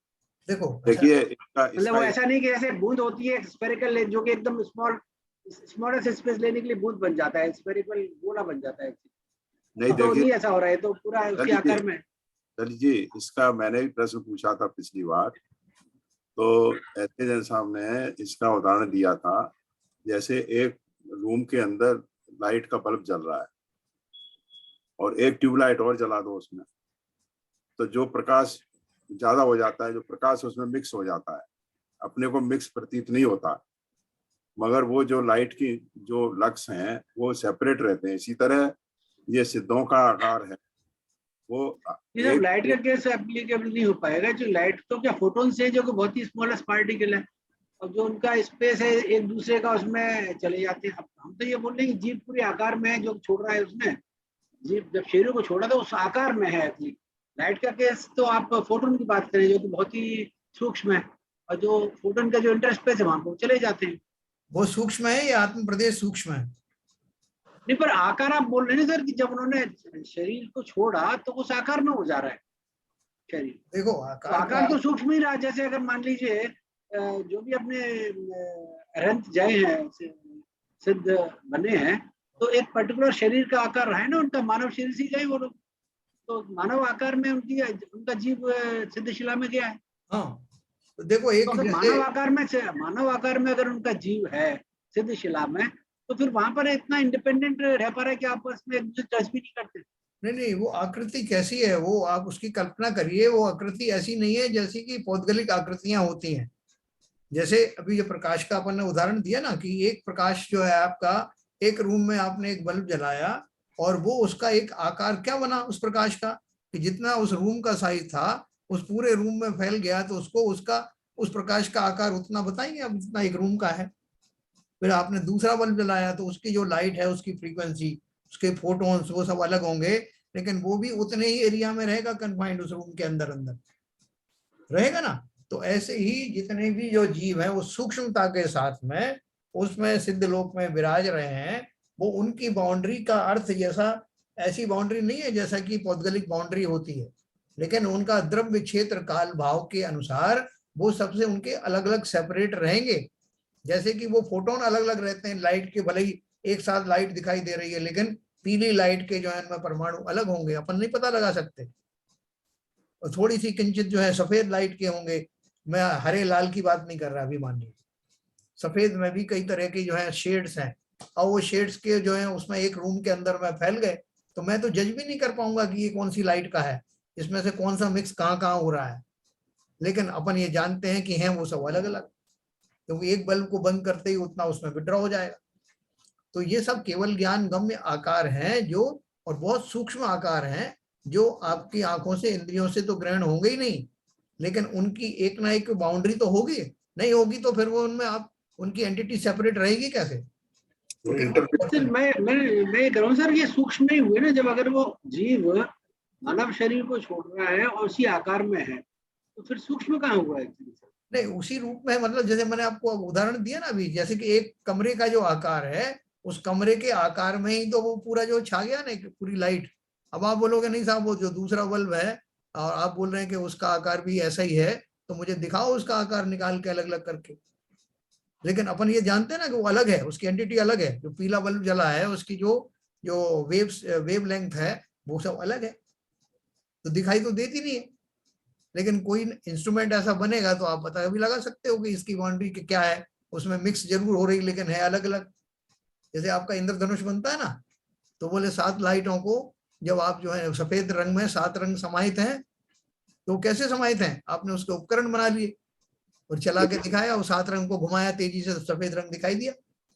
देखो अच्छा। देखिए इसका मतलब इसका वो ऐसा नहीं कि जैसे बूंद होती है स्फेरिकल, जो कि एकदम स्मॉलेस्ट स्पेस लेने के लिए बूंद बन जाता है, स्फेरिकल गोला बन जाता है। नहीं, तो देखिए नहीं ऐसा हो रहा है, तो पूरा उसी ललित जी, आकार में। ललित जी, इसका मैंने भी प्रश्न पूछा था पिछली बार, तो ऐसे जैन साहब ने इसका उदाहरण दिया था, जैसे एक रूम के अंदर लाइट का बल्ब जल रहा है और एक ट्यूबलाइट और जला दो उसमें, तो जो प्रकाश ज्यादा हो जाता है, जो प्रकाश उसमें मिक्स हो जाता है, अपने को मिक्स प्रतीत नहीं होता, मगर वो जो लाइट की जो लक्स हैं वो सेपरेट रहते हैं। इसी तरह ये सिद्धों का आकार है, वो ये सब एक, लाइट का एक केस एप्लीकेबल नहीं हो पाएगा। जो लाइट तो क्या फोटोन से, जो कि बहुत ही स्मॉलेस्ट पार्टिकल है, और जो उनका स्पेस है एक दूसरे का, उसमें चले जाते हैं। अब हम तो ये बोल रहे हैं कि जीव पूरे आकार में है, जो छोड़ रहा है उसमें। जीव जब शरीर को छोड़ा था उस आकार में है एक्चुअली। लाइट का केस तो आप फोटोन की बात करें, जो कि बहुत ही सूक्ष्म है, और जो फोटोन का जो इंटरस्पेस है वहां पर चले जाते हैं। वो सूक्ष्म है या आत्म प्रदेश सूक्ष्म है? नहीं, पर आकार आप बोल रहे हैं सर कि जब उन्होंने शरीर को छोड़ा तो उस आकार में हो जा रहा है शरीर। देखो तो आकार आकार का। तो सूक्ष्म ही रहा। जैसे अगर मान लीजिए जो भी अपने अरहंत जय हैं, सिद्ध बने हैं, तो एक पर्टिकुलर शरीर का आकार रहा है ना उनका, मानव शरीर से गए वो लोग। तो मानव आकार में उनका जीव सिद्धशिला में गया है। हाँ, तो देखो तो एक अगर जैसे। मानव आकार में अगर उनका जीव है सिद्धशिला में, तो फिर वहां पर इतना इंडिपेंडेंट रह पा रहा है कि आपस में एक दूसरे टच भी नहीं करते। नहीं नहीं, वो आकृति कैसी है, वो आप उसकी कल्पना करिए। वो आकृति ऐसी नहीं है जैसी कि पौद्गलिक आकृतियां होती हैं। जैसे अभी जो प्रकाश का अपन ने उदाहरण दिया ना, कि एक प्रकाश जो है आपका, एक रूम में आपने एक बल्ब जलाया और वो उसका एक आकार क्या बना उस प्रकाश का, कि जितना उस रूम का साइज था उस पूरे रूम में फैल गया, तो उसको उसका उस प्रकाश का आकार उतना बताएंगे अब जितना एक रूम का है। फिर आपने दूसरा बल्ब जलाया तो उसकी जो लाइट है, उसकी फ्रीक्वेंसी, उसके फोटोन्स, वो सब अलग होंगे, लेकिन वो भी उतने ही एरिया में रहेगा, कन्फाइंड उस रूम के अंदर अंदर रहेगा ना। तो ऐसे ही जितने भी जो जीव हैं वो सूक्ष्मता के साथ में उसमें सिद्ध लोक में विराज रहे हैं। वो उनकी बाउंड्री का अर्थ जैसा ऐसी बाउंड्री नहीं है जैसा कि पौद्गलिक बाउंड्री होती है, लेकिन उनका द्रव्य क्षेत्र काल भाव के अनुसार वो सबसे उनके अलग अलग सेपरेट रहेंगे। जैसे कि वो फोटोन अलग अलग रहते हैं लाइट के, भले ही एक साथ लाइट दिखाई दे रही है, लेकिन पीली लाइट के जो है इनमें परमाणु अलग होंगे, अपन नहीं पता लगा सकते। और थोड़ी सी किंचित जो है सफेद लाइट के होंगे। मैं हरे लाल की बात नहीं कर रहा अभी, मान लीजिए सफेद में भी कई तरह के जो है शेड्स हैं, और वो शेड्स के जो है उसमें एक रूम के अंदर में फैल गए, तो मैं तो जज भी नहीं कर पाऊंगा कि ये कौन सी लाइट का है, इसमें से कौन सा मिक्स कहाँ कहाँ हो रहा है। लेकिन अपन ये जानते हैं कि हैं वो सब अलग अलग, क्योंकि एक बल्ब को बंद करते ही उतना उसमें विड्रॉ हो जाएगा। तो ये सब केवल ज्ञान गम्य आकार हैं जो, और बहुत सूक्ष्म आकार हैं जो आपकी आंखों से इंद्रियों से तो ग्रहण होंगे ही नहीं, लेकिन उनकी एक ना एक बाउंड्री तो होगी। नहीं होगी तो फिर वो उनमें आप उनकी एंटिटी सेपरेट रहेगी कैसे? सर मैं ये कह रहा हूँ सर, ये सूक्ष्म ही हुए ना। जब अगर वो जीव मानव शरीर को छोड़ रहा है और उसी आकार में है, तो फिर सूक्ष्म कहाँ हुआ है? नहीं, उसी रूप में, मतलब जैसे मैंने आपको उदाहरण दिया ना अभी, जैसे कि एक कमरे का जो आकार है, उस कमरे के आकार में ही तो वो पूरा जो छा गया ना पूरी लाइट। अब आप बोलोगे नहीं साहब वो जो दूसरा बल्ब है और आप बोल रहे हैं कि उसका आकार भी ऐसा ही है, तो मुझे दिखाओ उसका आकार निकाल के अलग अलग करके। लेकिन अपन ये जानते हैं ना कि वो अलग है, उसकी एंटिटी अलग है। जो पीला बल्ब जला है उसकी जो जो वेव लेंथ है वो सब अलग है, तो दिखाई तो देती नहीं है। लेकिन कोई इंस्ट्रूमेंट ऐसा बनेगा तो आप पता भी लगा सकते हो कि इसकी बाउंड्री क्या है, उसमें मिक्स जरूर हो रही लेकिन है अलग अलग। जैसे आपका इंद्रधनुष बनता है ना, तो बोले 7 लाइटों को जब आप जो है सफेद रंग में 7 रंग समाहित हैं, तो कैसे समाहित हैं, आपने उसके उपकरण बना लिए और चला के दिखाया, और 7 रंग को घुमाया तेजी से, तो सफेद रंग दिखाई दिया।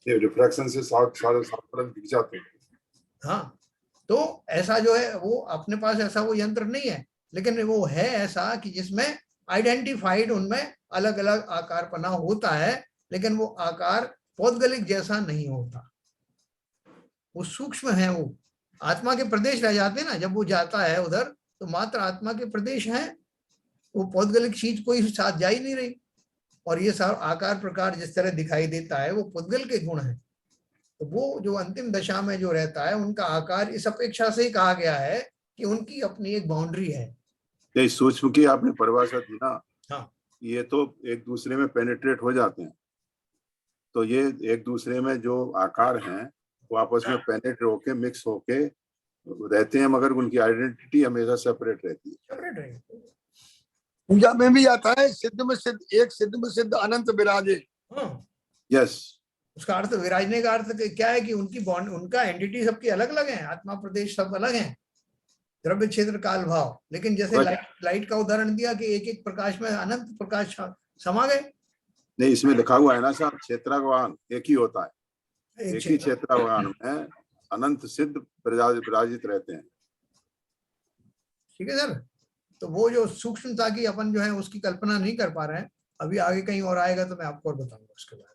रिफ्रैक्शन से सारे 7 रंग दिख जाते हैं। हाँ, तो ऐसा जो है वो अपने पास ऐसा वो यंत्र नहीं है, लेकिन वो है ऐसा कि जिसमें आइडेंटिफाइड उनमें अलग अलग आकारपना होता है, लेकिन वो आकार पौद्गलिक जैसा नहीं होता, वो सूक्ष्म है। वो आत्मा के प्रदेश रह जाते हैं ना, जब वो जाता है उधर तो मात्र आत्मा के प्रदेश हैं, वो पौद्गलिक चीज कोई साथ जा ही नहीं रही। और ये सब आकार प्रकार जिस तरह दिखाई देता है वो पुद्गल के गुण है। तो वो जो अंतिम दशा में जो रहता है उनका आकार इस अपेक्षा से ही कहा गया है कि उनकी अपनी एक बाउंड्री है। ये सूक्ष्म की आपने परिभाषा दी ना, हाँ, ये तो एक दूसरे में पेनिट्रेट हो जाते हैं, तो ये एक दूसरे में जो आकार हैं वो आपस में पेनिट्रेट होके मिक्स होके रहते हैं, मगर उनकी आइडेंटिटी हमेशा सेपरेट रहती है। सेपरेट रहेगी। पूजा में भी आता है, सिद्ध में सिद्ध, एक सिद्ध में सिद्ध अनंत विराजे। हाँ, यस, उसका अर्थ विराजने का अर्थ क्या है कि उनकी बॉन्ड, उनका एंटिटी सबकी अलग अलग है, आत्मा प्रदेश सब अलग हैं, द्रव्य क्षेत्र काल भाव। लेकिन जैसे लाइट का उदाहरण दिया कि एक एक प्रकाश में अनंत प्रकाश समा गए। नहीं, इसमें लिखा हुआ है ना साहब, क्षेत्रज्ञान एक ही होता है, एक ही क्षेत्र क्षेत्रज्ञान में अनंत सिद्ध विराजित रहते हैं। ठीक है सर, तो वो जो सूक्ष्मता की अपन जो है उसकी कल्पना नहीं कर पा रहे हैं, अभी आगे कहीं और आएगा तो मैं आपको और बताऊंगा उसके बाद।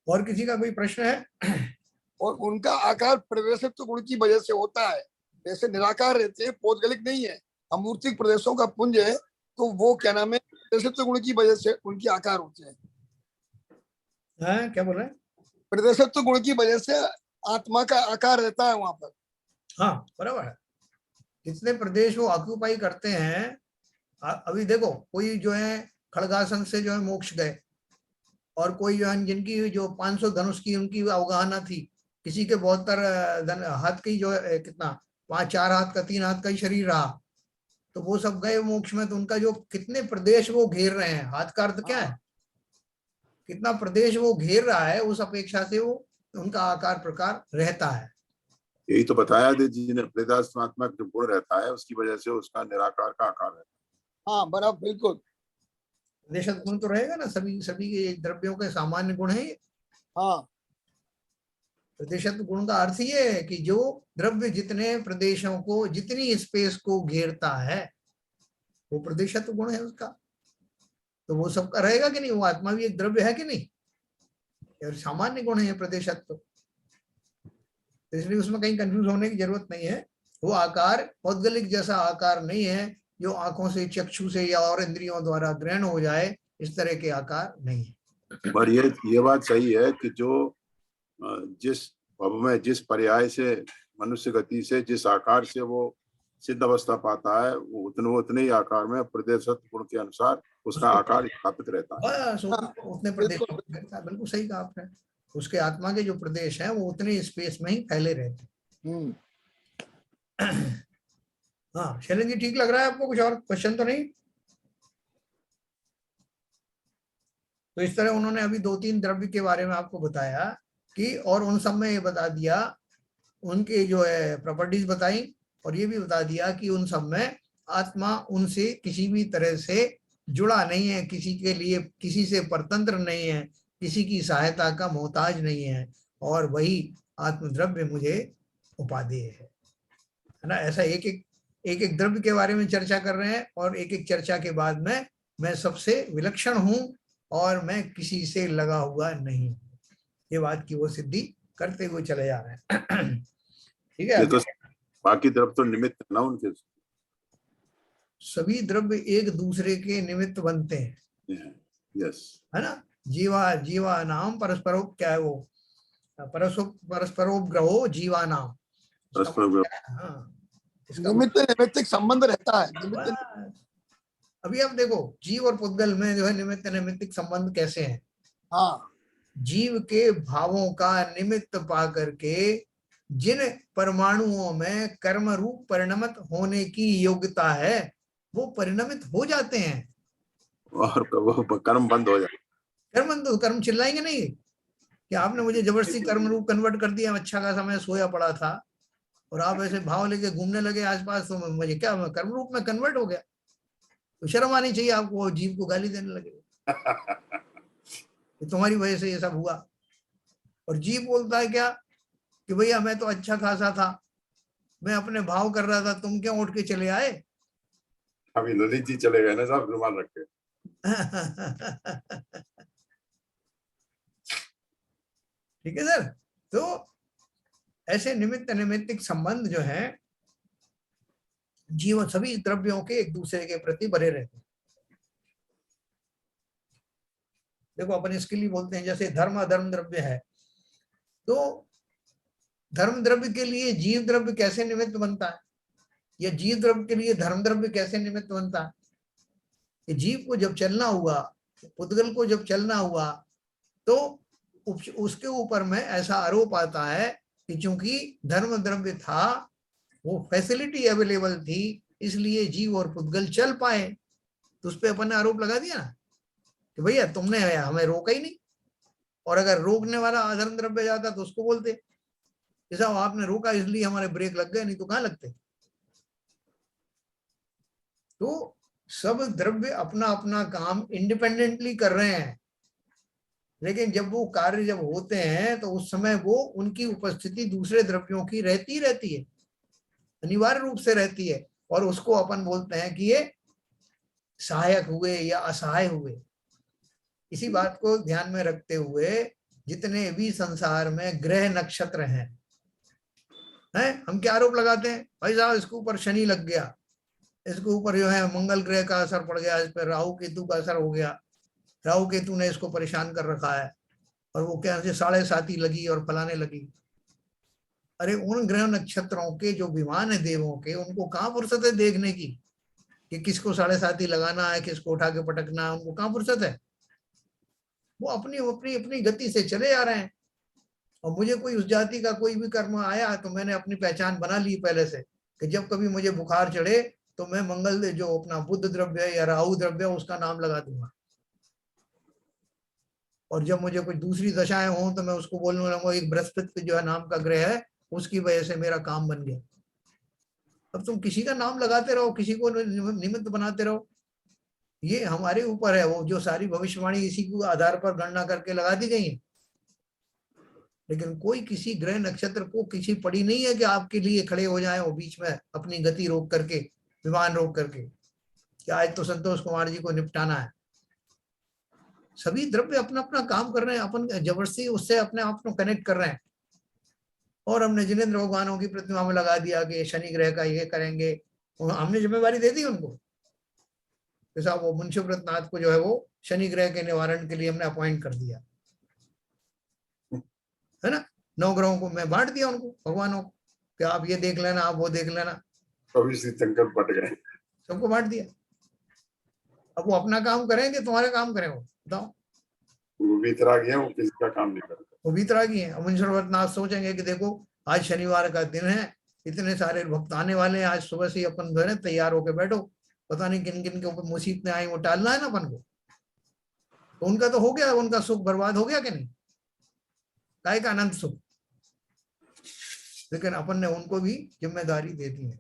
और किसी का कोई प्रश्न है? और उनका आकार प्रदेशत्व गुण की वजह से होता है, जैसे निराकार रहते हैं, पौद्गलिक नहीं है, अमूर्तिक प्रदेशों का पुंज है, तो वो क्या नाम है, प्रदेशत्व गुण की वजह से उनके आकार होते हैं। क्या बोल रहे हैं? प्रदेशत्व गुण की वजह से आत्मा का आकार रहता है वहां पर। हाँ, बराबर है। जितने प्रदेश वो ऑक्यूपाई करते हैं, अभी देखो कोई जो है खड़गासन से जो है मोक्ष गए, और कोई जो है जिनकी जो 500 धनुष की उनकी अवगाहना थी, किसी के 72 हाथ की जो है कितना, वहां 4 हाथ का 3 हाथ का ही शरीर रहा, तो वो सब गए मोक्ष में। तो उनका जो कितने प्रदेश वो घेर रहे हैं, हाथ का अर्थ क्या है, कितना प्रदेश वो घेर रहा है, उस अपेक्षा से वो उनका आकार प्रकार रहता है। यही तो बताया जी ने, प्रेतात्मात्मक जो गुण रहता है उसकी वजह से उसका निराकार का आकार है। हाँ बराबर, बिल्कुल। प्रदेशत्व गुण तो रहेगा ना, सभी सभी के द्रव्यों के सामान्य गुण है। हाँ, प्रदेशत्व गुण का अर्थ ये है कि जो द्रव्य जितने प्रदेशों को, जितनी स्पेस को घेरता है, वो प्रदेशत्व गुण है उसका। तो वो सबका रहेगा कि नहीं, वो आत्मा भी एक द्रव्य है कि नहीं, और सामान्य गुण है प्रदेशत्व। तो इसलिए उसमें कहीं कंफ्यूज होने की जरूरत नहीं है। वो आकार पौद्गलिक जैसा आकार नहीं है जो आंखों से, चक्षु से या और इंद्रियों द्वारा ग्रहण हो जाए, इस तरह के आकार नहीं है। पर ये बात सही है कि जो जिस भव में जिस पर्याय से मनुष्य गति से जिस आकार से वो सिद्ध अवस्था पाता है, वो उतने ही आकार में प्रदेशत्व गुण के अनुसार उसका आकार स्थापित रहता है। बस उतने प्रदेश बिल्कुल सही कहा आपने, उसके आत्मा के जो प्रदेश हैं वो उतने स्पेस में ही फैले रहते हैं। हाँ शैलेंद्र जी, ठीक लग रहा है आपको? कुछ और क्वेश्चन तो नहीं? तो इस तरह उन्होंने अभी 2-3 द्रव्य के बारे में आपको बताया कि, और उन सब में ये बता दिया उनके जो है प्रॉपर्टीज बताई, और ये भी बता दिया कि उन सब में आत्मा उनसे किसी भी तरह से जुड़ा नहीं है, किसी के लिए किसी से परतंत्र नहीं है, किसी की सहायता का मोहताज नहीं है, और वही आत्मद्रव्य मुझे उपादेय है ना। ऐसा एक एक द्रव्य के बारे में चर्चा कर रहे हैं, और एक एक चर्चा के बाद में मैं सबसे विलक्षण हूं और मैं किसी से लगा हुआ नहीं, ये बात की वो सिद्धि करते हुए चले जा रहे हैं। ठीक है, तो बाकी द्रव्य तो निमित्त ना उनके, सभी द्रव्य एक दूसरे के निमित्त बनते हैं। यस, है ना। जीवा नाम परस्परो, क्या है वो, परस्परोग्रहो जीवा नाम। हाँ, निमित्त निमित्तिक संबंध रहता है। अभी आप देखो जीव और पुद्गल में जो है निमित्त नैमित्तिक संबंध कैसे हैं। हाँ, जीव के भावों का निमित्त पा करके जिन परमाणुओं में कर्म रूप परिणमित होने की योग्यता है वो परिणमित हो जाते हैं और वो कर्म बंद हो जाए। कर्म चिल्लाएंगे नहीं कि आपने मुझे जबरदस्ती कर्म रूप कन्वर्ट कर दिया, अच्छा खासा मैं सोया पड़ा था और आप ऐसे भाव लेके घूमने लगे आसपास, तो मुझे क्या कर्म रूप में कन्वर्ट हो गया? तो शर्म आनी चाहिए आपको, जीव को गाली देने लगे तो तुम्हारी वजह से ये सब हुआ। और जीव बोलता है क्या कि भैया मैं तो अच्छा खासा था, मैं अपने भाव कर रहा था, तुम क्यों उठ के चले आए? अभी ललित जी चले गए ना साहब रुमाल रख के। ठीक है सर। तो ऐसे निमित्त नैमित्तिक संबंध जो है जीव सभी द्रव्यों के एक दूसरे के प्रति बने रहते हैं। देखो अपन इसके लिए बोलते हैं जैसे धर्म अधर्म द्रव्य है, तो धर्म द्रव्य के लिए जीव द्रव्य कैसे निमित्त बनता है, या जीव द्रव्य के लिए धर्म द्रव्य कैसे निमित्त बनता है? कि जीव को जब चलना हुआ, पुद्गल को जब चलना हुआ, तो उसके ऊपर में ऐसा आरोप आता है कि चूंकि धर्म द्रव्य था, वो फैसिलिटी अवेलेबल थी, इसलिए जीव और पुद्गल चल पाए। तो उस पर अपन ने आरोप लगा दिया ना कि भैया तुमने हमें रोका ही नहीं, और अगर रोकने वाला अधर्म द्रव्य जाता तो उसको बोलते जैसा आपने रोका इसलिए हमारे ब्रेक लग गए, नहीं तो कहां लगते। तो सब द्रव्य अपना अपना काम इंडिपेंडेंटली कर रहे हैं, लेकिन जब वो कार्य जब होते हैं तो उस समय वो उनकी उपस्थिति दूसरे द्रव्यों की रहती है, अनिवार्य रूप से रहती है, और उसको अपन बोलते हैं कि ये सहायक हुए या असहाय हुए। इसी बात को ध्यान में रखते हुए जितने भी संसार में ग्रह नक्षत्र हैं, हम क्या आरोप लगाते हैं? भाई साहब इसके ऊपर शनि लग गया, इसके ऊपर जो है मंगल ग्रह का असर पड़ गया, इस पर राहु केतु का असर हो गया, राहु केतु ने इसको परेशान कर रखा है, और वो क्या 7.5 लगी और फलाने लगी। अरे उन ग्रह नक्षत्रों के जो विमान है देवों के, उनको कहाँ फुर्सत है देखने की कि किसको 7.5 लगाना है, किसको उठा के पटकना है? उनको कहाँ फुर्सत है? वो अपनी अपनी अपनी गति से चले आ रहे हैं। और मुझे कोई उस जाति का कोई भी कर्म आया तो मैंने अपनी पहचान बना ली पहले से कि जब कभी मुझे बुखार चढ़े तो मैं मंगल जो अपना बुध द्रव्य है या राहु द्रव्य है उसका नाम लगा दूंगा, और जब मुझे कोई दूसरी दशाएं हों तो मैं उसको बोलने लगूंगा एक बृहस्पति जो है नाम का ग्रह है, उसकी वजह से मेरा काम बन गया। अब तुम किसी का नाम लगाते रहो, किसी को निमित्त बनाते रहो, ये हमारे ऊपर है। वो जो सारी भविष्यवाणी इसी को आधार पर गणना करके लगा दी गई है, लेकिन कोई किसी ग्रह नक्षत्र को किसी पड़ी नहीं है कि आपके लिए खड़े हो जाए वो बीच में अपनी गति रोक करके, विमान रोक करके, कि आज तो संतोष कुमार जी को निपटाना है। सभी द्रव्य अपना अपना काम कर रहे हैं, अपन जबरदस्ती उससे अपने आप को कनेक्ट कर रहे हैं। और हमने जिनेंद्र भगवानों की प्रतिमा में लगा दिया कि शनि ग्रह का ये करेंगे, हमने जिम्मेवारी दे दी उनको। जैसा वो मुंशीव्रत नाथ को जो है वो शनि ग्रह के निवारण के लिए हमने अपॉइंट कर दिया है ना, 9 ग्रहों को मैं बांट दिया उनको, भगवानों को, कि आप ये देख लेना, आप वो देख लेना, कभी तीर्थंकर बट गए, सबको बांट दिया। अब वो अपना काम करेंगे, तुम्हारे काम करें वो बताओ? वो वीतरागी है, वो किसी का काम नहीं करता। वो वीतरागी है। मुंशीव्रत नाथ सोचेंगे कि देखो आज शनिवार का दिन है, इतने सारे भक्त आने वाले हैं, आज सुबह से अपन जो है तैयार होके बैठो, पता नहीं किन किन के ऊपर मुसीबतें आई, वो टालना है ना अपन को। तो उनका तो हो गया, उनका सुख बर्बाद हो गया कि नहीं? काय का अनंत सुख। लेकिन अपन ने उनको भी जिम्मेदारी दे दी है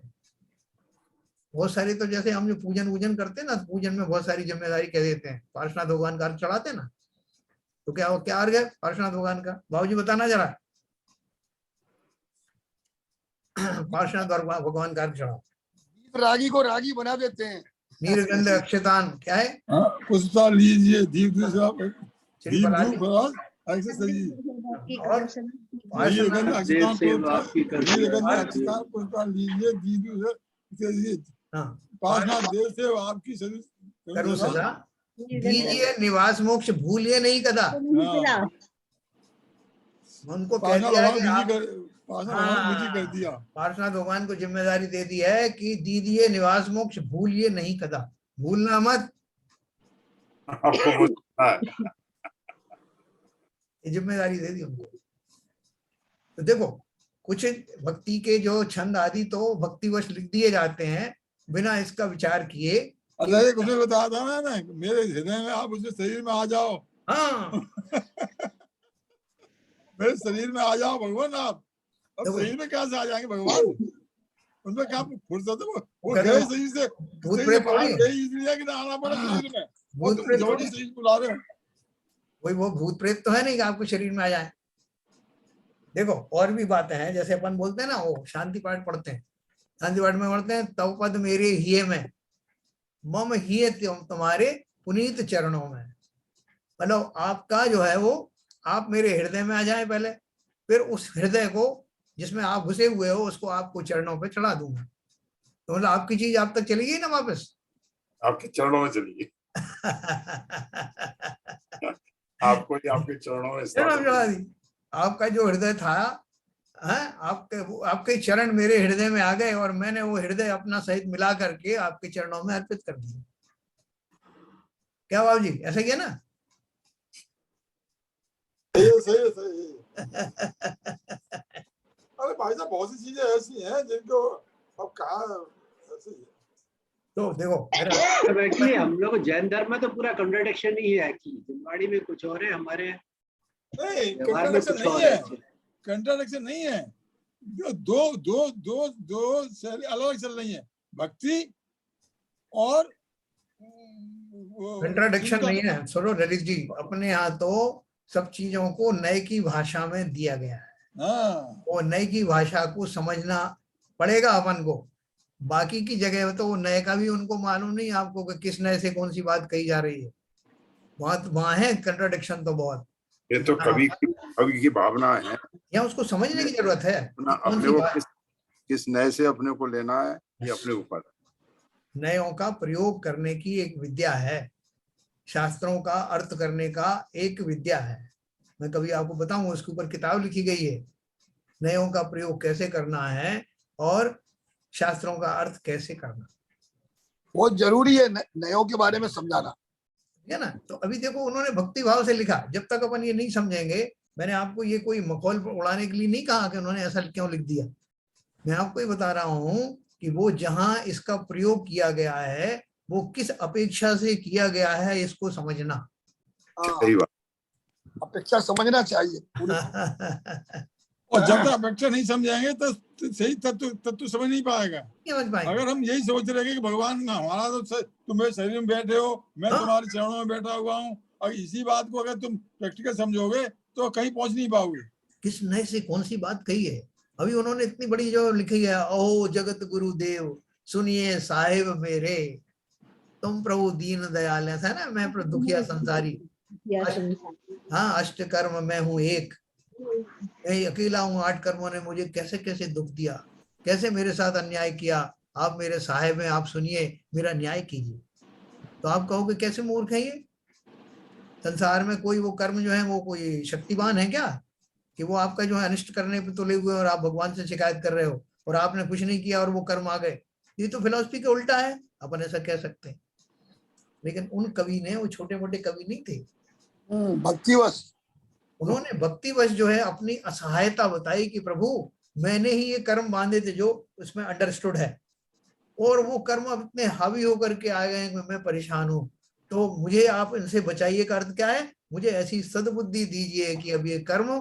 बहुत सारी। तो जैसे हम जो पूजन वूजन करते हैं ना, पूजन में बहुत सारी जिम्मेदारी कह देते हैं, पार्श्वनाथ भगवान का अर्घ चढ़ाते हैं ना, तो क्या क्या अर्घ है पार्श्वनाथ भगवान का? बाबूजी बताना जरा। पार्श्वनाथ भगवान का अर्घ चढ़ाओ। रागी को रागी बना देते हैं। नीलगंध अक्षतान क्या है? पुष्पा लीजिए, दीप दूसरा श्री दीप पलाली। धूप ऐसे सही। और नीलगंध देव अक्षतान सेवा आपकी कर दी नीलगंध है। अक्षतान पुष्पा लीजिए, दीप दूसरा हाँ, पासना देव से आपकी सभी करो सदा दीजिए निवास मोक्ष भूलिए नहीं कदा। उनको कह पासना दिया भगवान कि विधि आप, कर, पासना भगवान विधि कर दिया। पार्श्वनाथ भगवान को जिम्मेदारी दे दी है कि दीजिए निवास मोक्ष भूलिए नहीं कदा, भूलना मत। आपको बोलना है। ये जिम्मेदारी दे दी उनको। तो देखो कुछ भक्ति के जो छंद आदि तो भक्तिवश लिख दिए जाते हैं बिना इसका विचार किए। अच्छा एक उसने बताया था ना, मेरे हृदय में आप उसके शरीर में आ जाओ। हाँ मेरे शरीर में आ जाओ भगवान आप। अब देखो, शरीर में कैसे आ जाएंगे भगवान? उनमें क्या फुर्सत है? वो कहते गए हो, शरीर से, भूत शरीर से प्रेत बाहर थोड़ी है। गए इसलिए कि ना आना पड़ा शरीर में, और भूत तुम प्रेत जबरदस्ती थोड़ी, शरीर बुला रहे हो। कोई वो भूत प्रेत तो है नहीं कि आपको शरीर में आ जाए। देखो और भी बातें हैं, जैसे अपन बोलते हैं ना, वो शांति पाठ पढ़ते हैं, शांति पाठ में पढ़ते हैं तव पद मेरे हिये में मम हिये तुम्हारे पुनीत चरणों में। मतलब आपका जो है वो आप मेरे हृदय में आ जाए पहले, फिर उस हृदय को जिसमें आप घुसे हुए हो उसको आपको चरणों पे चढ़ा दूंगा। तो मतलब आपकी चीज आप तक चली गई ना वापस। आपके चरणों में चलिए, आपको ही आपके चरणों में चरणों में चढ़ा स्थापित। दी। आपका जो हृदय था है, आपके चरण मेरे हृदय में आ गए और मैंने वो हृदय अपना सहित मिला करके आपके चरणों में अर्पित कर दिया। क्या बाबू जी ऐसा किया ना? सही। अरे भाई साहब बहुत सी चीजें ऐसी हैं जिनको अब कहा ऐसे ही है। तो देखो अब एक्चुअली हम लोग जैन धर्म में तो पूरा कंट्राडिक्शन ही है कि जिनवाड़ी में कुछ और है, हमारे नहीं व्यवहार में कंट्राडिक्शन कुछ नहीं और है, है। कंट्राडिक्शन नहीं है। दो दो दो दो शैली अलग अलग चल रही है, भक्ति और कंट्राडिक्शन नहीं है। सुनो ललित जी, अपने यहाँ तो सब चीजों को नए की भाषा में दिया गया है। हाँ वो नए की भाषा को समझना पड़ेगा अपन को। बाकी की जगह तो वो नए का भी उनको मालूम नहीं आपको कि किस नए से कौन सी बात कही जा रही है। वहां है कंट्राडिक्शन तो बहुत। ये तो कवि की भावना है, या उसको समझने की जरूरत है अपना कि कौन अपने सी को बात। किस नए से अपने को लेना है, ये अपने ऊपर है। नयों का प्रयोग करने की एक विद्या है, शास्त्रों का अर्थ करने का एक विद्या है। मैं कभी आपको बताऊं, उसके ऊपर किताब लिखी गई है, नयों का प्रयोग कैसे करना है और शास्त्रों का अर्थ कैसे करना। बहुत जरूरी है नयों के बारे में समझाना, है ना? तो अभी देखो उन्होंने भक्ति भाव से लिखा। जब तक अपन ये नहीं समझेंगे, मैंने आपको ये कोई मखौल उड़ाने के लिए नहीं कहा कि उन्होंने ऐसा क्यों लिख दिया। मैं आपको ये बता रहा हूं कि वो जहां इसका प्रयोग किया गया है वो किस अपेक्षा से किया गया है, इसको समझना। सही बात। अपेक्षा समझना चाहिए पूरी। और जब तक अपेक्षा नहीं समझाएंगे तो सही तत्व समझ नहीं पाएगा। समझ पाएंगे। अगर हम यही सोच रहे कि भगवान हमारा तो तुम मेरे शरीर में बैठे हो, मैं हाँ। तुम्हारे चरणों में बैठा हुआ हूँ, और इसी बात को अगर तुम प्रैक्टिकल समझोगे तो कहीं पहुंच नहीं पाओगे। किस नए से कौन सी बात कही है? अभी उन्होंने इतनी बड़ी जो लिखी है, ओ जगत गुरुदेव सुनिए साहेब मेरे, तुम प्रभु दीन दयाल, ऐसा ना, मैं दुखिया संसारी, हाँ अष्ट कर्म मैं हूं एक, मैं अकेला हूँ, 8 कर्मों ने मुझे कैसे कैसे दुख दिया, कैसे मेरे साथ अन्याय किया। आप मेरे साहेब हैं, आप सुनिए, मेरा न्याय कीजिए। तो आप कहोगे कैसे मूर्ख है ये? संसार में कोई वो कर्म जो है वो कोई शक्तिवान है क्या कि वो आपका जो है अनिष्ट करने पे तुले हुए और आप भगवान से शिकायत कर रहे हो और आपने कुछ नहीं किया और वो कर्म आ गए? ये तो फिलॉसफी के उल्टा है, अपन ऐसा कह सकते हैं। लेकिन उन कवि ने, वो छोटे मोटे कवि नहीं थे, भक्तिवश उन्होंने भक्तिवश जो है अपनी असहायता बताई कि प्रभु मैंने ही ये कर्म बांधे थे जो उसमें अंडरस्टूड है, और वो कर्म अब इतने हावी होकर के आ गए हैं, मैं परेशान हूं, तो मुझे आप इनसे बचाइए का अर्थ क्या है? मुझे ऐसी सद्बुद्धि दीजिए कि अब ये कर्म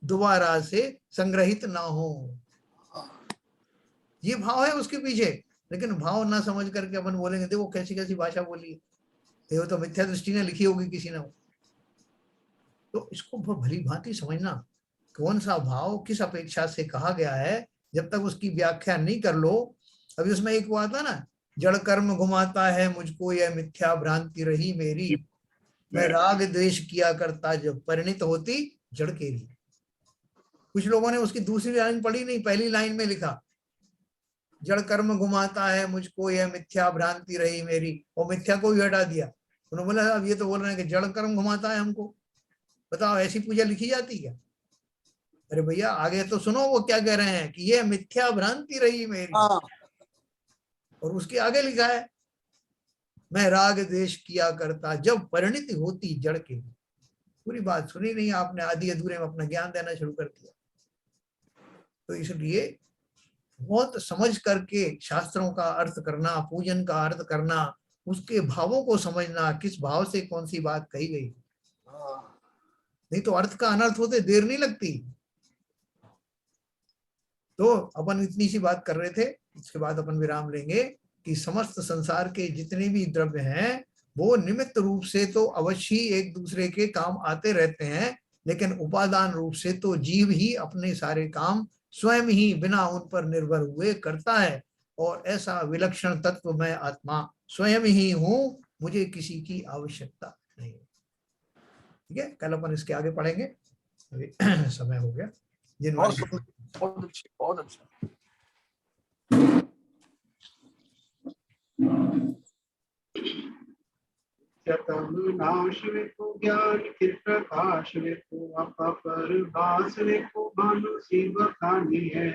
दोबारा से संग्रहित ना हो। ये भाव है उसके पीछे। लेकिन भाव ना समझ करके अपन बोलेंगे देखो कैसी कैसी भाषा बोली, ये तो मिथ्या दृष्टि ने लिखी होगी किसी ने। तो इसको भली भांति समझना, कौन सा भाव किस अपेक्षा से कहा गया है, जब तक उसकी व्याख्या नहीं कर लो। अभी उसमें एक वो आता ना, जड़ कर्म घुमाता है मुझको यह मिथ्या भ्रांति रही मेरी, मैं राग द्वेष किया करता जब परिणित होती जड़ केरी। कुछ लोगों ने उसकी दूसरी लाइन पढ़ी नहीं, पहली लाइन में लिखा जड़ कर्म घुमाता है मुझको यह मिथ्या भ्रांति रही मेरी, और मिथ्या को भी हटा दिया। उन्होंने बोला अब ये तो बोल रहे हैं कि जड़ कर्म घुमाता है हमको, बताओ ऐसी पूजा लिखी जाती क्या? अरे भैया आगे तो सुनो वो क्या कह रहे हैं कि ये मिथ्या भ्रांति रही मेरी, और उसके आगे लिखा है मैं राग द्वेष किया करता जब परिणति होती जड़ के। पूरी बात सुनी नहीं आपने, आधी अधूरे में अपना ज्ञान देना शुरू कर दिया। तो इसलिए बहुत समझ करके शास्त्रों का अर्थ करना, पूजन का अर्थ करना, उसके भावों को समझना, किस भाव से कौन सी बात कही गई, नहीं तो अर्थ का अनर्थ होते देर नहीं लगती। तो अपन इतनी सी बात कर रहे थे, इसके बाद अपन विराम लेंगे कि समस्त संसार के जितने भी द्रव्य हैं वो निमित्त रूप से तो अवश्य ही एक दूसरे के काम आते रहते हैं, लेकिन उपादान रूप से तो जीव ही अपने सारे काम स्वयं ही बिना उन पर निर्भर हुए करता है। और ऐसा विलक्षण तत्व मैं आत्मा स्वयं ही हूँ, मुझे किसी की आवश्यकता नहीं। ठीक है, कल अपन इसके आगे पढ़ेंगे, अभी समय हो गया। बहुत अच्छी, बहुत अच्छा। नाश वेको ज्ञान फिर प्रकाश वेको आपा पर भास वेको भानु सी बखानी है।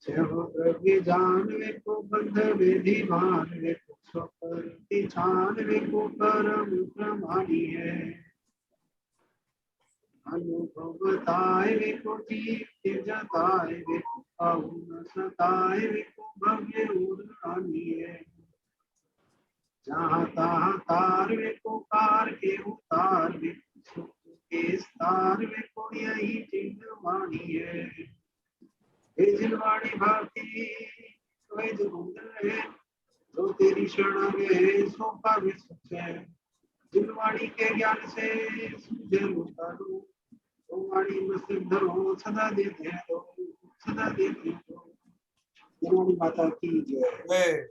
जहो द्रव्य जान वेको बंध वेदी मान वेको स्वपर छान वेको परम प्रमाणी है। अनुभवताय वेको जीव जताय वेको पाउन सताय वेको भव्य उदानी है। जहाँ तहाँ तार वेको कार के उतार वेको सुख के स्तार वेको यही चिन्ह वाणी है। हे जिलवाणी भारती वे जुगुंदर है, जो तेरी शरण में सो पावे सुख है। जिलवाणी के ज्ञान से सूझे उतारो, तो वाणी में सिद्ध धरो सदा देते दो, सदा देते दो। जिलवाणी माता की जय।